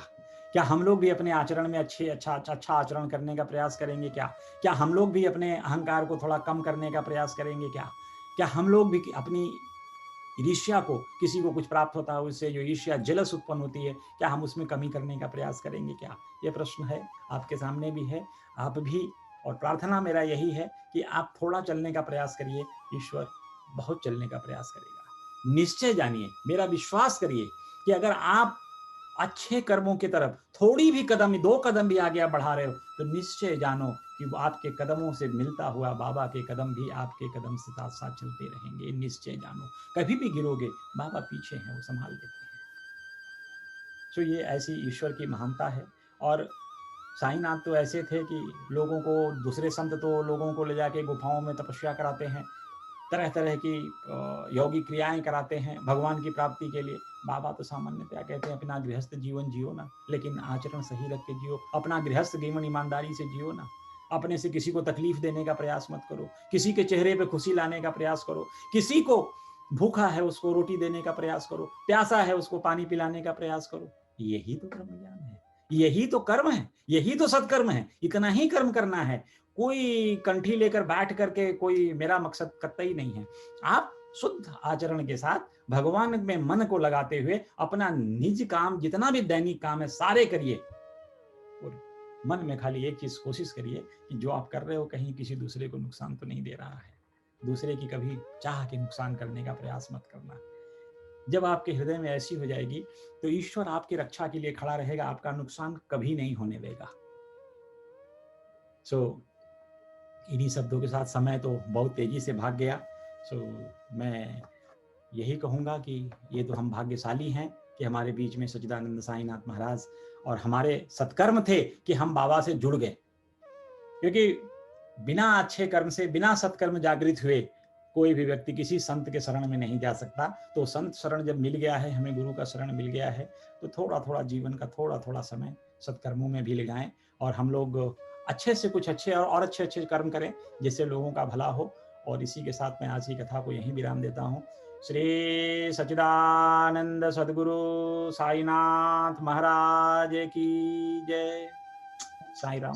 S1: क्या हम लोग भी अपने आचरण में अच्छा आचरण करने का प्रयास करेंगे क्या? क्या हम लोग भी अपने अहंकार को थोड़ा कम करने का प्रयास करेंगे क्या? क्या हम लोग भी अपनी ईर्ष्या को, किसी को कुछ प्राप्त होता है उससे जो ईर्ष्या जलस उत्पन्न होती है, क्या हम उसमें कमी करने का प्रयास करेंगे क्या? ये प्रश्न है, आपके सामने भी है, आप भी। और प्रार्थना मेरा यही है कि आप थोड़ा चलने का प्रयास करिए, ईश्वर बहुत चलने का प्रयास करेगा। निश्चय जानिए, मेरा विश्वास करिए कि अगर आप अच्छे कर्मों की तरफ थोड़ी भी कदम, 2 कदम भी आगे आप बढ़ा रहे हो, तो निश्चय जानो कि वो आपके कदमों से मिलता हुआ बाबा के कदम भी आपके कदम से साथ साथ चलते रहेंगे। निश्चय जानो, कभी भी गिरोगे बाबा पीछे हैं, वो संभाल लेते हैं। तो ये ऐसी ईश्वर की महानता है। और साईनाथ तो ऐसे थे कि लोगों को, दूसरे संत तो लोगों को ले जाके गुफाओं में तपस्या कराते हैं, तरह तरह की योगी क्रियाएं कराते हैं भगवान की प्राप्ति के लिए। बाबा तो सामान्यतया कहते हैं अपना गृहस्थ जीवन जियो ना, लेकिन आचरण सही रख के जियो। अपना गृहस्थ जीवन ईमानदारी से जियो ना, अपने से किसी को तकलीफ देने का प्रयास मत करो, किसी के चेहरे पे खुशी लाने का प्रयास करो, किसी को भूखा है उसको रोटी देने का प्रयास करो, प्यासा है उसको पानी पिलाने का प्रयास करो। यही तो ब्रह्म ज्ञान है, यही तो कर्म है, यही तो सत्कर्म है। इतना ही कर्म करना है, कोई कंठी लेकर बैठ करके कोई मेरा मकसद कतई नहीं है। आप शुद्ध आचरण के साथ भगवान में मन को लगाते हुए अपना निज काम, जितना भी दैनिक काम है सारे करिए, और मन में खाली एक चीज कोशिश करिए कि जो आप कर रहे हो कहीं किसी दूसरे को नुकसान तो नहीं दे रहा है। दूसरे की कभी चाह के नुकसान करने का प्रयास मत करना। जब आपके हृदय में ऐसी हो जाएगी तो ईश्वर आपकी रक्षा के लिए खड़ा रहेगा, आपका नुकसान कभी नहीं होने देगा। सो इन्हीं शब्दों के साथ समय तो बहुत तेजी से भाग गया। सो मैं यही कहूँगा कि ये तो हम भाग्यशाली हैं कि हमारे बीच में सच्चिदानंद साईनाथ महाराज, और हमारे सत्कर्म थे कि हम बाबा से जुड़ गए। क्योंकि बिना अच्छे कर्म से, बिना सत्कर्म जागृत हुए कोई भी व्यक्ति किसी संत के शरण में नहीं जा सकता। तो संत शरण जब मिल गया है, हमें गुरु का शरण मिल गया है, तो थोड़ा थोड़ा जीवन का थोड़ा थोड़ा समय सत्कर्मों में भी लगाएं, और हम लोग अच्छे से कुछ अच्छे और अच्छे अच्छे कर्म करें जिससे लोगों का भला हो। और इसी के साथ मैं आज की कथा को यहीं विराम देता हूँ। श्री सच्चिदानंद सद्गुरु साईनाथ महाराज की जय। साई राम।